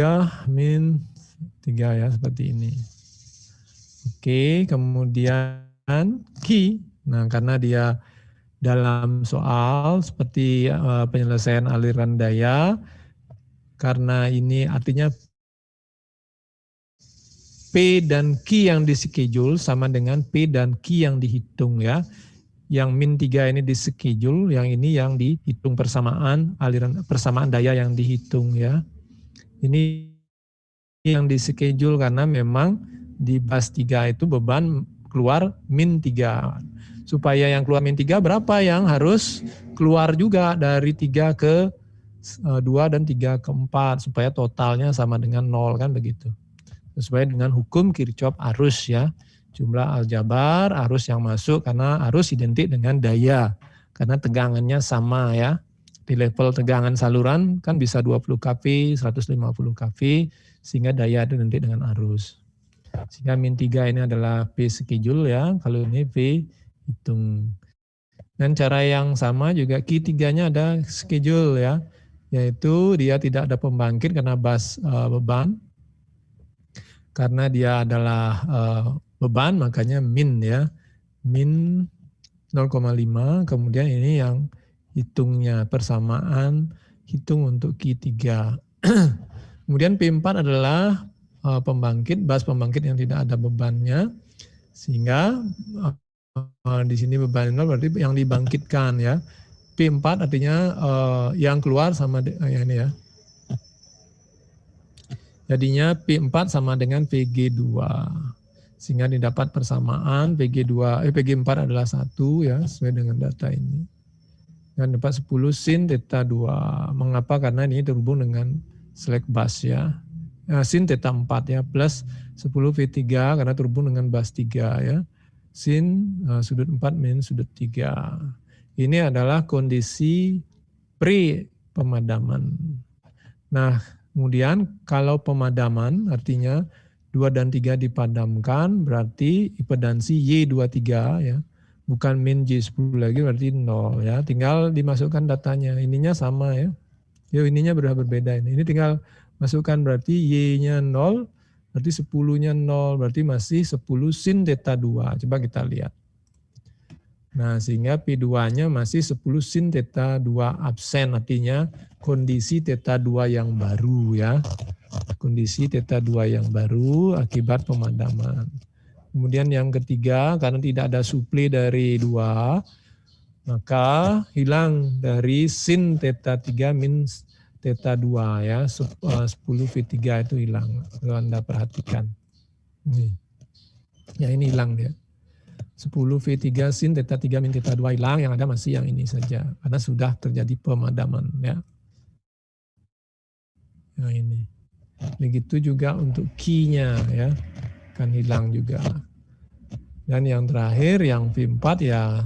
min 3 ya, seperti ini. Oke, kemudian Q. Nah, karena dia dalam soal seperti penyelesaian aliran daya, karena ini artinya P dan Q yang di-schedule sama dengan P dan Q yang dihitung ya. Yang min 3 ini di-schedule, yang ini yang dihitung persamaan daya yang dihitung ya. Ini yang di-schedule karena memang di bus 3 itu beban keluar min 3. Supaya yang keluar min 3 berapa yang harus keluar juga dari 3 ke 2 dan 3 ke 4 supaya totalnya sama dengan 0 kan begitu. Sesuai dengan hukum Kirchhoff arus ya. Jumlah aljabar arus yang masuk karena arus identik dengan daya. Karena tegangannya sama ya. Di level tegangan saluran kan bisa 20 kV, 150 kV, sehingga daya itu identik dengan arus. Sehingga min 3 ini adalah P schedule ya, kalau ini P hitung. Dan cara yang sama juga Q3-nya ada schedule ya. yaitu dia tidak ada pembangkit karena bus beban. Karena dia adalah beban, makanya min ya. Min 0,5, kemudian ini yang hitungnya persamaan, hitung untuk Q3. Kemudian P4 adalah pembangkit, bus pembangkit yang tidak ada bebannya, sehingga di sini beban 0 berarti yang dibangkitkan ya. P4 artinya yang keluar sama yang ini ya. Jadinya P4 sama dengan PG2. Sehingga didapat persamaan PG4 adalah 1 ya, sesuai dengan data ini. Dan dapat 10 sin theta 2. Mengapa? Karena ini terhubung dengan slack bus ya. Sin theta 4 ya, plus 10 V3 karena terhubung dengan bus 3 ya. Sin sudut 4 min sudut 3. Ini adalah kondisi pre-pemadaman. Nah, kemudian kalau pemadaman artinya 2 dan 3 dipadamkan, berarti impedansi Y23 ya. Bukan min J10 lagi, berarti 0 ya. Tinggal dimasukkan datanya. Ininya sama ya. Yo, ininya berbeda ini. Ini tinggal masukkan berarti Y-nya 0, berarti 10-nya 0, berarti masih 10 sin theta 2. Coba kita lihat. Nah, sehingga P2-nya masih 10 sin theta 2 absen, artinya kondisi theta 2 yang baru ya. Kondisi theta 2 yang baru akibat pemadaman. Kemudian yang ketiga, karena tidak ada suplai dari 2, maka hilang dari sin theta 3 min theta 2 ya, 10 V3 itu hilang. Kalau Anda perhatikan. Nih. Ya ini hilang dia. 10 V3 sin theta 3 min theta 2 hilang, yang ada masih yang ini saja. Karena sudah terjadi pemadaman ya. Yang ini. Begitu juga untuk key-nya ya, akan hilang juga. Dan yang terakhir yang V4 ya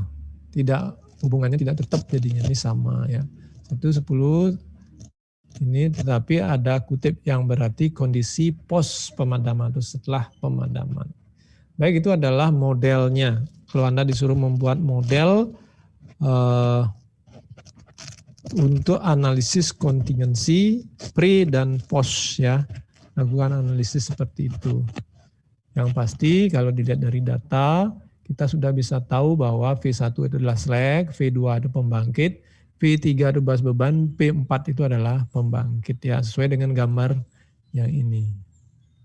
tidak, hubungannya tidak tetap jadinya, ini sama ya. 110 ini, tetapi ada kutip yang berarti kondisi pos pemadaman atau setelah pemadaman. Baik, itu adalah modelnya. Kalau Anda disuruh membuat model untuk analisis kontingensi pre dan post ya, lakukan analisis seperti itu. Yang pasti kalau dilihat dari data, kita sudah bisa tahu bahwa V1 itu adalah slack, V2 itu pembangkit, V3 itu bus beban, P4 itu adalah pembangkit ya, sesuai dengan gambar yang ini.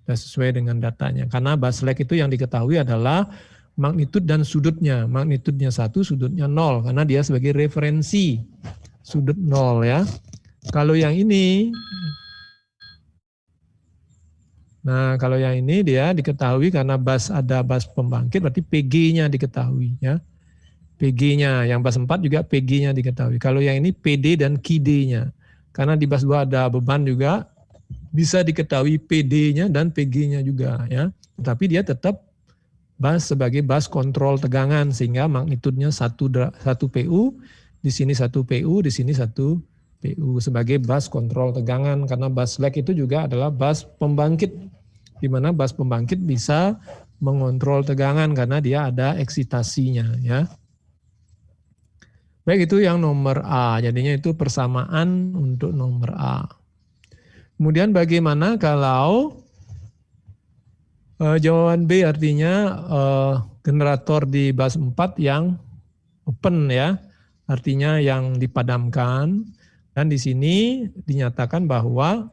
Dan sesuai dengan datanya. Karena bus slack itu yang diketahui adalah magnitud dan sudutnya. Magnitudnya 1, sudutnya 0 karena dia sebagai referensi. Sudut 0 ya. Kalau yang ini, nah kalau yang ini dia diketahui karena ada bus pembangkit, berarti PG-nya diketahui ya. PG-nya, yang bus 4 juga PG-nya diketahui. Kalau yang ini PD dan QD-nya. Karena di bus 2 ada beban juga, bisa diketahui PD-nya dan PG-nya juga ya. Tetapi dia tetap bus sebagai bus kontrol tegangan, sehingga magnitudnya 1 PU, di sini 1 PU, di sini 1 PU sebagai bus kontrol tegangan, karena bus slack itu juga adalah bus pembangkit, di mana bus pembangkit bisa mengontrol tegangan karena dia ada eksitasinya ya. Baik, itu yang nomor A, jadinya itu persamaan untuk nomor A. Kemudian bagaimana kalau jawaban B, artinya generator di bus 4 yang open ya, artinya yang dipadamkan, dan di sini dinyatakan bahwa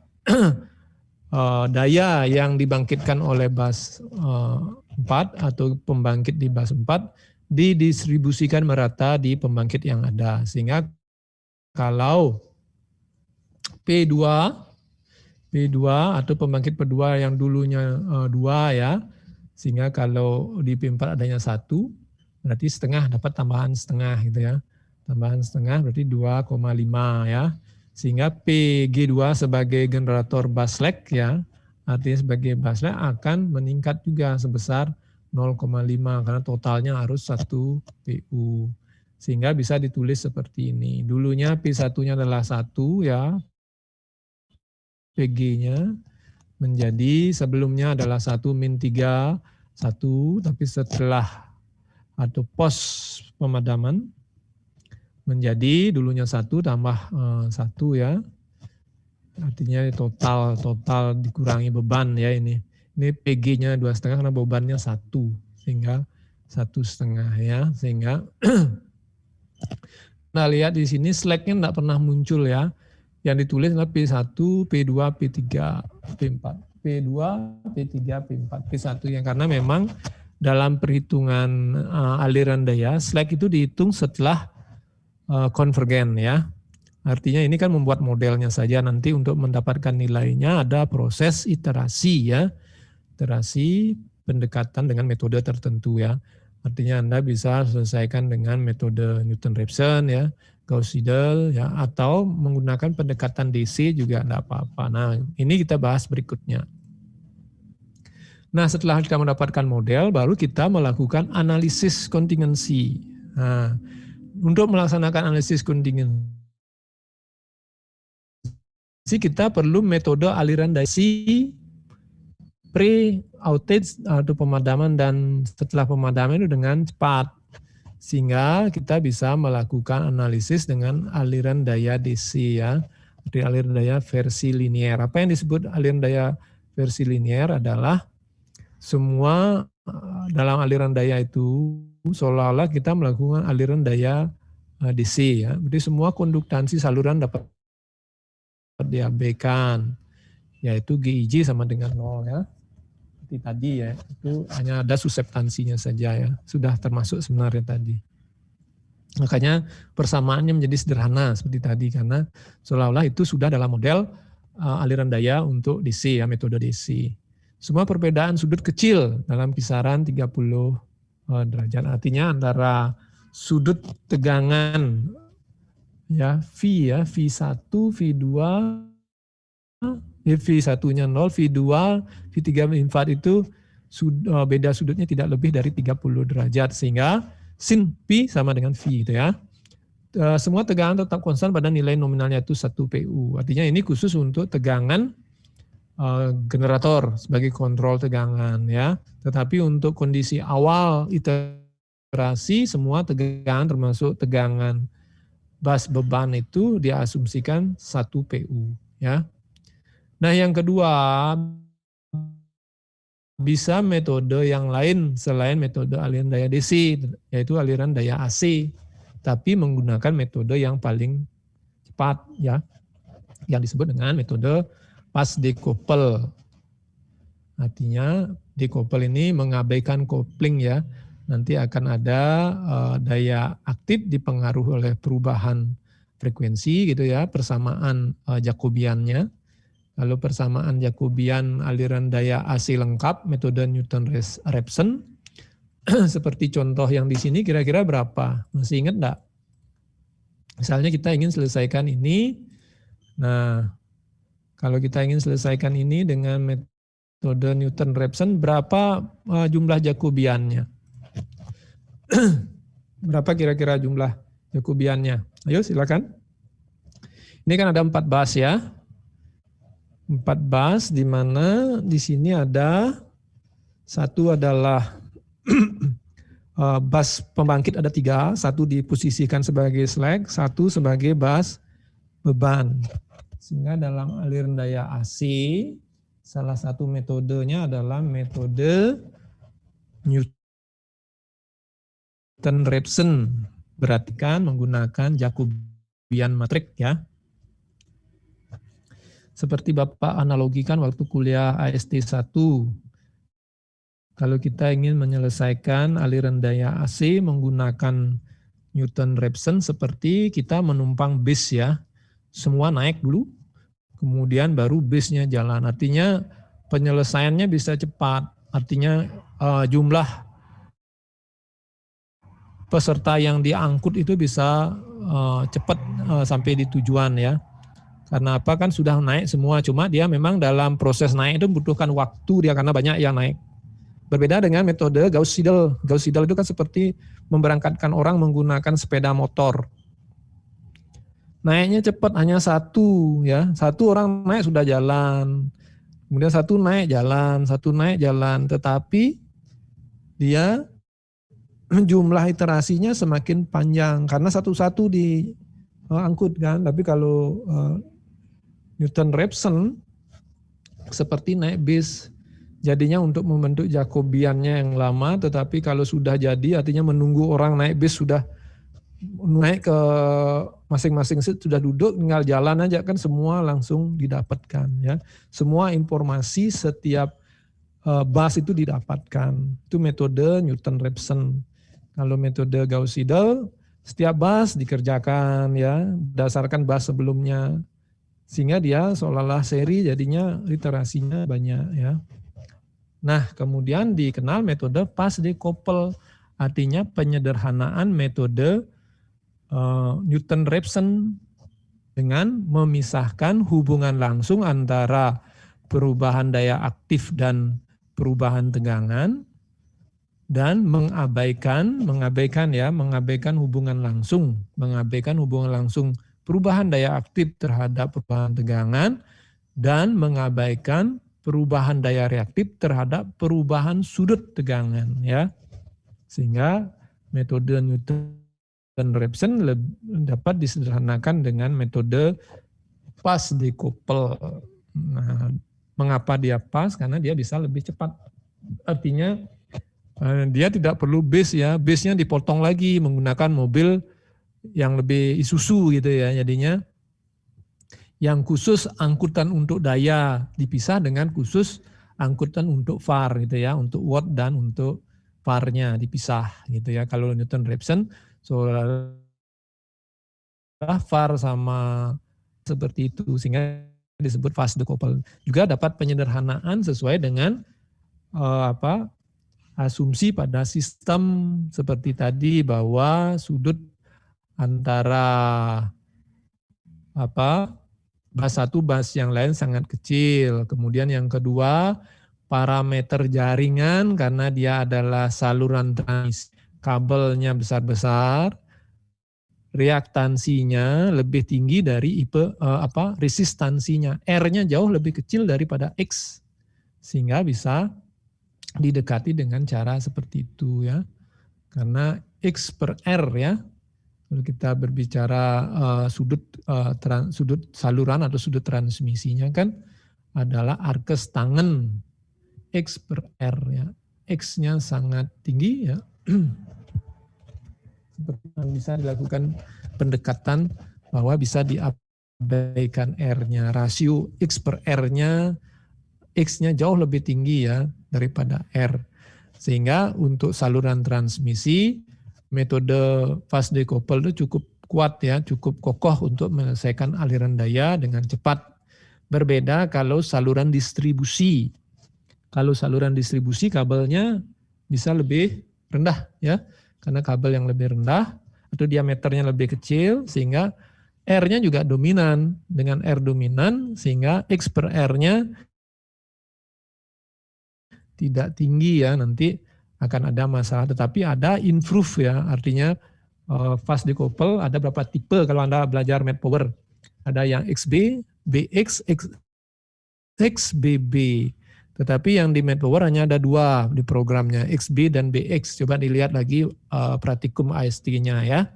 daya yang dibangkitkan oleh bus 4 atau pembangkit di bus 4 didistribusikan merata di pembangkit yang ada, sehingga kalau P2 atau pembangkit P2 yang dulunya 2 ya, sehingga kalau di P4 adanya 1, berarti setengah dapat tambahan setengah gitu ya. Tambahan setengah berarti 2,5 ya. Sehingga PG2 sebagai generator bus slack ya, artinya sebagai bus slack akan meningkat juga sebesar 0,5 karena totalnya harus 1 PU. Sehingga bisa ditulis seperti ini. Dulunya P1-nya adalah 1 ya, PG-nya menjadi sebelumnya adalah 1 min 3, 1, tapi setelah atau pos pemadaman menjadi dulunya 1 tambah 1 ya, Artinya total dikurangi beban ya ini. Ini PG-nya 2,5 karena bebannya 1, sehingga 1,5 ya. Sehingga nah lihat di sini slack-nya enggak pernah muncul ya. Yang ditulis adalah P1, P2, P3, P4. P2, P3, P4, P1 yang karena memang dalam perhitungan aliran daya slack itu dihitung setelah konvergen ya. Artinya ini kan membuat modelnya saja, nanti untuk mendapatkan nilainya ada proses iterasi ya. Iterasi pendekatan dengan metode tertentu ya. Artinya Anda bisa selesaikan dengan metode Newton-Raphson ya, Gauss-Seidel ya, atau menggunakan pendekatan DC juga enggak apa-apa. Nah, ini kita bahas berikutnya. Nah, setelah kita mendapatkan model, baru kita melakukan analisis kontingensi. Nah, untuk melaksanakan analisis kontingensi, kita perlu metode aliran daya pre-outage atau pemadaman dan setelah pemadaman itu dengan cepat. Sehingga kita bisa melakukan analisis dengan aliran daya DC ya. Dari aliran daya versi linier. Apa yang disebut aliran daya versi linier adalah semua dalam aliran daya itu seolah-olah kita melakukan aliran daya DC ya. Jadi semua konduktansi saluran dapat diabaikan, yaitu GIG sama dengan 0 ya. Seperti tadi ya, itu hanya ada suseptansinya saja ya, sudah termasuk sebenarnya tadi. Makanya persamaannya menjadi sederhana seperti tadi, karena seolah-olah itu sudah dalam model aliran daya untuk DC ya, metode DC. Semua perbedaan sudut kecil dalam kisaran 30 derajat, artinya antara sudut tegangan ya V ya, V1, V2, V1-nya 0, V2, V3, V4 itu beda sudutnya tidak lebih dari 30 derajat, sehingga sin P sama dengan V gitu ya. Semua tegangan tetap konstan pada nilai nominalnya itu 1 PU. Artinya ini khusus untuk tegangan generator sebagai kontrol tegangan ya. Tetapi untuk kondisi awal iterasi semua tegangan termasuk tegangan bas beban itu diasumsikan 1 PU ya. Nah, yang kedua, bisa metode yang lain selain metode aliran daya DC, yaitu aliran daya AC, tapi menggunakan metode yang paling cepat ya, yang disebut dengan metode pas decouple. Artinya decouple ini mengabaikan kopling ya, nanti akan ada daya aktif dipengaruhi oleh perubahan frekuensi gitu ya, persamaan Jacobiannya. Lalu persamaan Jacobian aliran daya AC lengkap metode Newton-Raphson. Seperti contoh yang di sini kira-kira berapa? Masih ingat enggak? Misalnya kita ingin selesaikan ini. Nah, kalau kita ingin selesaikan ini dengan metode Newton-Raphson, berapa jumlah Jacobiannya? Berapa kira-kira jumlah Jacobiannya? Ayo silakan. Ini kan ada 4 bas ya. 4 bas di mana di sini ada satu adalah bas pembangkit ada 3, satu diposisikan sebagai slack, satu sebagai bas beban. Sehingga dalam aliran daya AC salah satu metodenya adalah metode Newton-Raphson, berarti kan menggunakan Jacobian matrix ya. Seperti Bapak analogikan waktu kuliah AST 1. Kalau kita ingin menyelesaikan aliran daya AC menggunakan Newton-Raphson seperti kita menumpang bis ya. Semua naik dulu, kemudian baru bisnya jalan. Artinya penyelesaiannya bisa cepat. Artinya jumlah peserta yang diangkut itu bisa cepat sampai di tujuan ya. Karena apa, kan sudah naik semua, cuma dia memang dalam proses naik itu membutuhkan waktu dia karena banyak yang naik. Berbeda dengan metode Gauss-Seidel. Gauss-Seidel itu kan seperti memberangkatkan orang menggunakan sepeda motor. Naiknya cepat, hanya satu ya. Satu orang naik sudah jalan. Kemudian satu naik jalan. Tetapi dia jumlah iterasinya semakin panjang karena satu-satu diangkut kan. Tapi kalau Newton-Raphson seperti naik bis. Jadinya untuk membentuk Jacobiannya yang lama, tetapi kalau sudah jadi artinya menunggu orang naik bis sudah naik ke masing-masing seat sudah duduk, tinggal jalan aja kan semua langsung didapatkan ya. Semua informasi setiap bus itu didapatkan. Itu metode Newton-Raphson. Kalau metode Gauss-Seidel setiap bus dikerjakan ya berdasarkan bus sebelumnya. Sehingga dia seolah-olah seri jadinya literasinya banyak ya. Nah, kemudian dikenal metode Pas-de-Koppel, artinya penyederhanaan metode Newton-Raphson dengan memisahkan hubungan langsung antara perubahan daya aktif dan perubahan tegangan dan mengabaikan hubungan langsung perubahan daya aktif terhadap perubahan tegangan dan mengabaikan perubahan daya reaktif terhadap perubahan sudut tegangan ya. Sehingga metode Newton-Raphson dapat disederhanakan dengan metode Pas-de-Koppel. Nah, mengapa dia pas? Karena dia bisa lebih cepat. Artinya dia tidak perlu base ya, base-nya dipotong lagi menggunakan mobil yang lebih Isuzu gitu ya. Jadinya yang khusus angkutan untuk daya dipisah dengan khusus angkutan untuk VAR gitu ya, untuk watt dan untuk VAR-nya dipisah gitu ya. Kalau Newton-Raphson VAR sama seperti itu sehingga disebut Pas-de-Koppel. Juga dapat penyederhanaan sesuai dengan asumsi pada sistem seperti tadi bahwa sudut antara bus satu bus yang lain sangat kecil. Kemudian yang kedua, parameter jaringan karena dia adalah saluran transmisi, kabelnya besar-besar, reaktansinya lebih tinggi dari resistansinya. R-nya jauh lebih kecil daripada X. Sehingga bisa didekati dengan cara seperti itu ya. Karena X per R ya. Kalau kita berbicara sudut saluran atau sudut transmisinya kan adalah arkes tangen X per R ya. X-nya sangat tinggi ya. Seperti yang bisa dilakukan pendekatan bahwa bisa diabaikan R-nya. Rasio X per R-nya, X-nya jauh lebih tinggi ya daripada R. Sehingga untuk saluran transmisi, metode Pas-de-Koppel itu cukup kuat ya, cukup kokoh untuk menyelesaikan aliran daya dengan cepat. Berbeda kalau saluran distribusi. Kalau saluran distribusi kabelnya bisa lebih rendah ya, karena kabel yang lebih rendah atau diameternya lebih kecil sehingga R-nya juga dominan. Dengan R dominan sehingga X per R-nya tidak tinggi ya, nanti akan ada masalah. Tetapi ada improve ya, artinya Pas-de-Koppel ada berapa tipe kalau Anda belajar Math Power. Ada yang XB, BX, XBB. Tetapi yang di Math Power hanya ada dua di programnya, XB dan BX. Coba dilihat lagi praktikum AST-nya ya.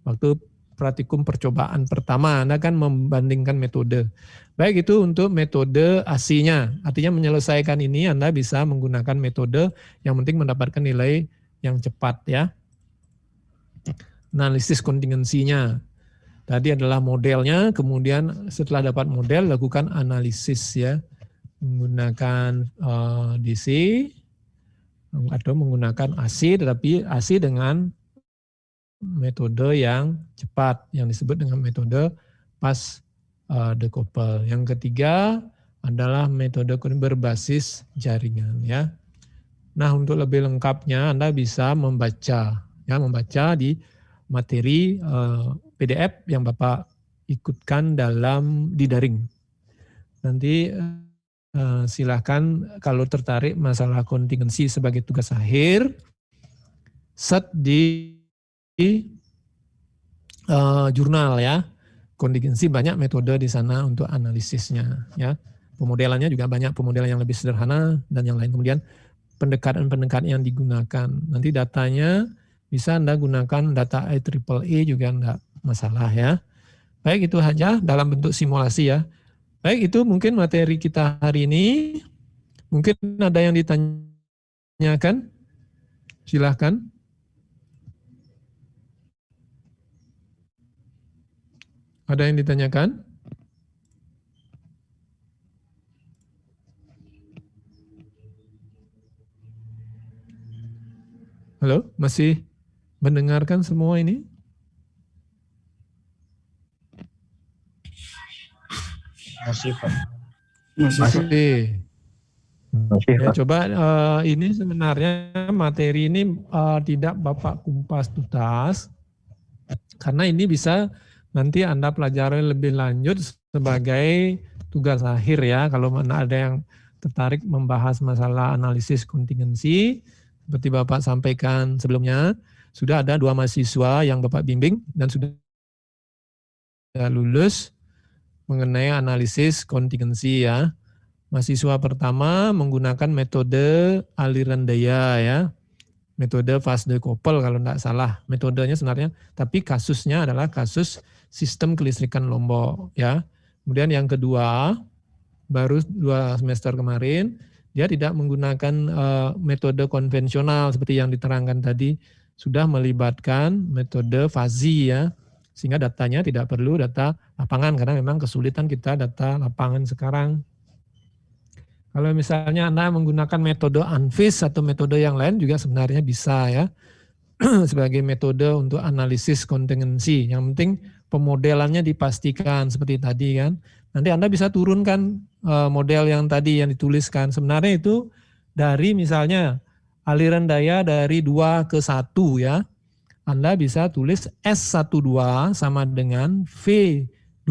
Waktu praktikum percobaan pertama, Anda kan membandingkan metode. Baik itu untuk metode AC-nya. Artinya menyelesaikan ini Anda bisa menggunakan metode yang penting mendapatkan nilai yang cepat ya. Analisis kontingensinya. Tadi adalah modelnya, kemudian setelah dapat model lakukan analisis ya. Menggunakan DC atau menggunakan AC, tetapi AC dengan metode yang cepat yang disebut dengan metode Pas-de-Koppel. Yang ketiga adalah metode berbasis jaringan ya. Nah, untuk lebih lengkapnya Anda bisa membaca di materi PDF yang Bapak ikutkan di daring. Nanti silakan kalau tertarik masalah kontingensi sebagai tugas akhir, set di jurnal ya. Kontingensi banyak metode di sana untuk analisisnya ya. Pemodelannya juga banyak pemodelan yang lebih sederhana dan yang lain. Kemudian pendekatan-pendekatan yang digunakan. Nanti datanya bisa Anda gunakan data IEEE juga enggak masalah ya. Baik, itu saja dalam bentuk simulasi ya. Baik, itu mungkin materi kita hari ini. Mungkin ada yang ditanyakan? Silahkan. Ada yang ditanyakan? Halo, masih mendengarkan semua ini? Masih, Pak. Masih. Masih, Ya, Pak. coba ini sebenarnya materi ini tidak Bapak kumpas tuntas, karena ini bisa nanti Anda pelajari lebih lanjut sebagai tugas akhir ya, kalau mana ada yang tertarik membahas masalah analisis kontingensi, seperti Bapak sampaikan sebelumnya, sudah ada 2 mahasiswa yang Bapak bimbing dan sudah lulus mengenai analisis kontingensi ya. Mahasiswa pertama menggunakan metode aliran daya ya. Metode Vas de Koppel kalau tidak salah. Metodenya sebenarnya, tapi kasusnya adalah kasus sistem kelistrikan Lombok ya. Kemudian yang kedua, baru 2 semester kemarin, dia tidak menggunakan metode konvensional seperti yang diterangkan tadi, sudah melibatkan metode fuzzy ya. Sehingga datanya tidak perlu data lapangan, karena memang kesulitan kita data lapangan sekarang. Kalau misalnya Anda menggunakan metode ANFIS atau metode yang lain juga sebenarnya bisa ya, sebagai metode untuk analisis kontingensi. Yang penting pemodelannya dipastikan seperti tadi kan. Nanti Anda bisa turunkan model yang tadi yang dituliskan. Sebenarnya itu dari misalnya aliran daya dari 2 ke 1 ya. Anda bisa tulis S12 sama dengan V2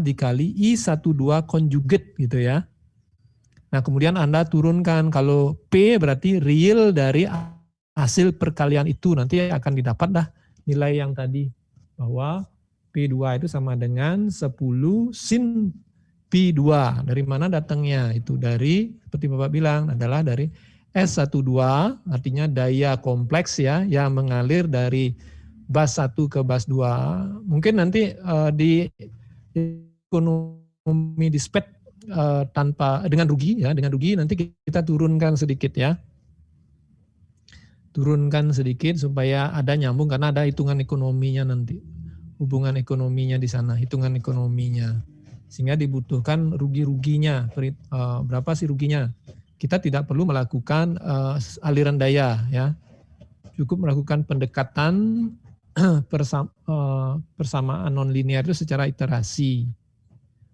dikali I12 conjugate gitu ya. Nah kemudian Anda turunkan, kalau P berarti real dari hasil perkalian itu, nanti akan didapat dah nilai yang tadi. Bahwa P2 itu sama dengan 10 sin P2. Dari mana datangnya? Itu dari, seperti Bapak bilang, adalah dari S12, artinya daya kompleks ya, yang mengalir dari bus 1 ke bus 2. Mungkin nanti di ekonomi dispet tanpa dengan rugi ya, dengan rugi nanti kita turunkan sedikit ya. Turunkan sedikit supaya ada nyambung, karena ada hitungan ekonominya nanti. Hubungan ekonominya di sana, hitungan ekonominya. Sehingga dibutuhkan rugi-ruginya, berapa sih ruginya? Kita tidak perlu melakukan aliran daya ya. Cukup melakukan pendekatan persamaan nonlinear itu secara iterasi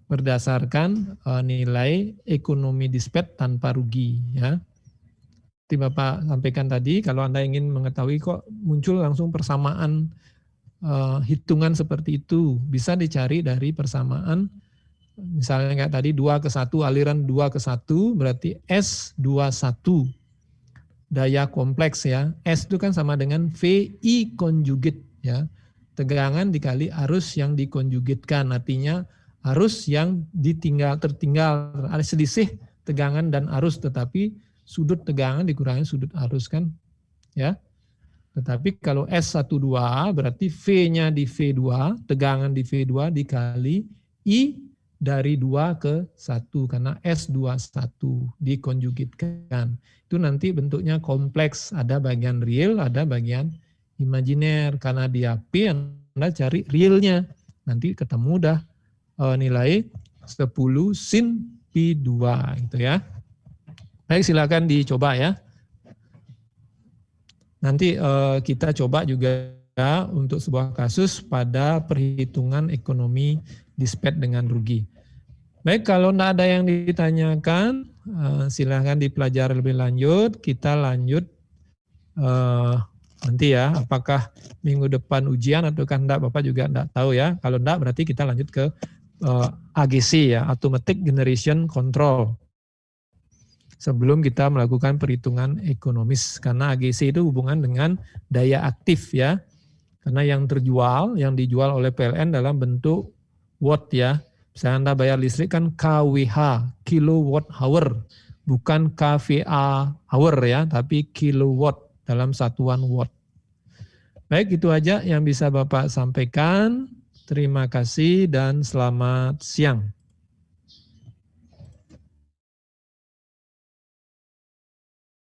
berdasarkan nilai ekonomi dispet tanpa rugi ya. Seperti Bapak sampaikan tadi, kalau Anda ingin mengetahui kok muncul langsung persamaan hitungan seperti itu, bisa dicari dari persamaan. Misalnya kayak tadi 2 ke 1, aliran 2 ke 1 berarti S21. Daya kompleks ya. S itu kan sama dengan VI conjugate ya. Tegangan dikali arus yang dikonjugitkan. Artinya arus yang tertinggal. Ada selisih tegangan dan arus, tetapi sudut tegangan dikurangi sudut arus kan. Ya. Tetapi kalau S12 berarti V-nya di V2, tegangan di V2 dikali I dari 2 ke 1 karena S21 dikonjugitkan. Itu nanti bentuknya kompleks, ada bagian real, ada bagian imajiner. Karena dia P, Anda cari realnya. Nanti ketemu dah nilai 10 sin P2 gitu ya. Baik, silakan dicoba ya. Nanti kita coba juga untuk sebuah kasus pada perhitungan ekonomi dispet dengan rugi. Baik, kalau tidak ada yang ditanyakan, silahkan dipelajari lebih lanjut. Kita lanjut nanti ya, apakah minggu depan ujian atau tidak, Bapak juga tidak tahu ya. Kalau tidak berarti kita lanjut ke AGC ya, Automatic Generation Control. Sebelum kita melakukan perhitungan ekonomis, karena AGC itu hubungan dengan daya aktif ya. Karena yang dijual oleh PLN dalam bentuk watt ya. Misalnya Anda bayar listrik kan kWh, kilowatt hour, bukan kVA hour ya, tapi kilowatt dalam satuan watt. Baik, itu aja yang bisa Bapak sampaikan. Terima kasih dan selamat siang.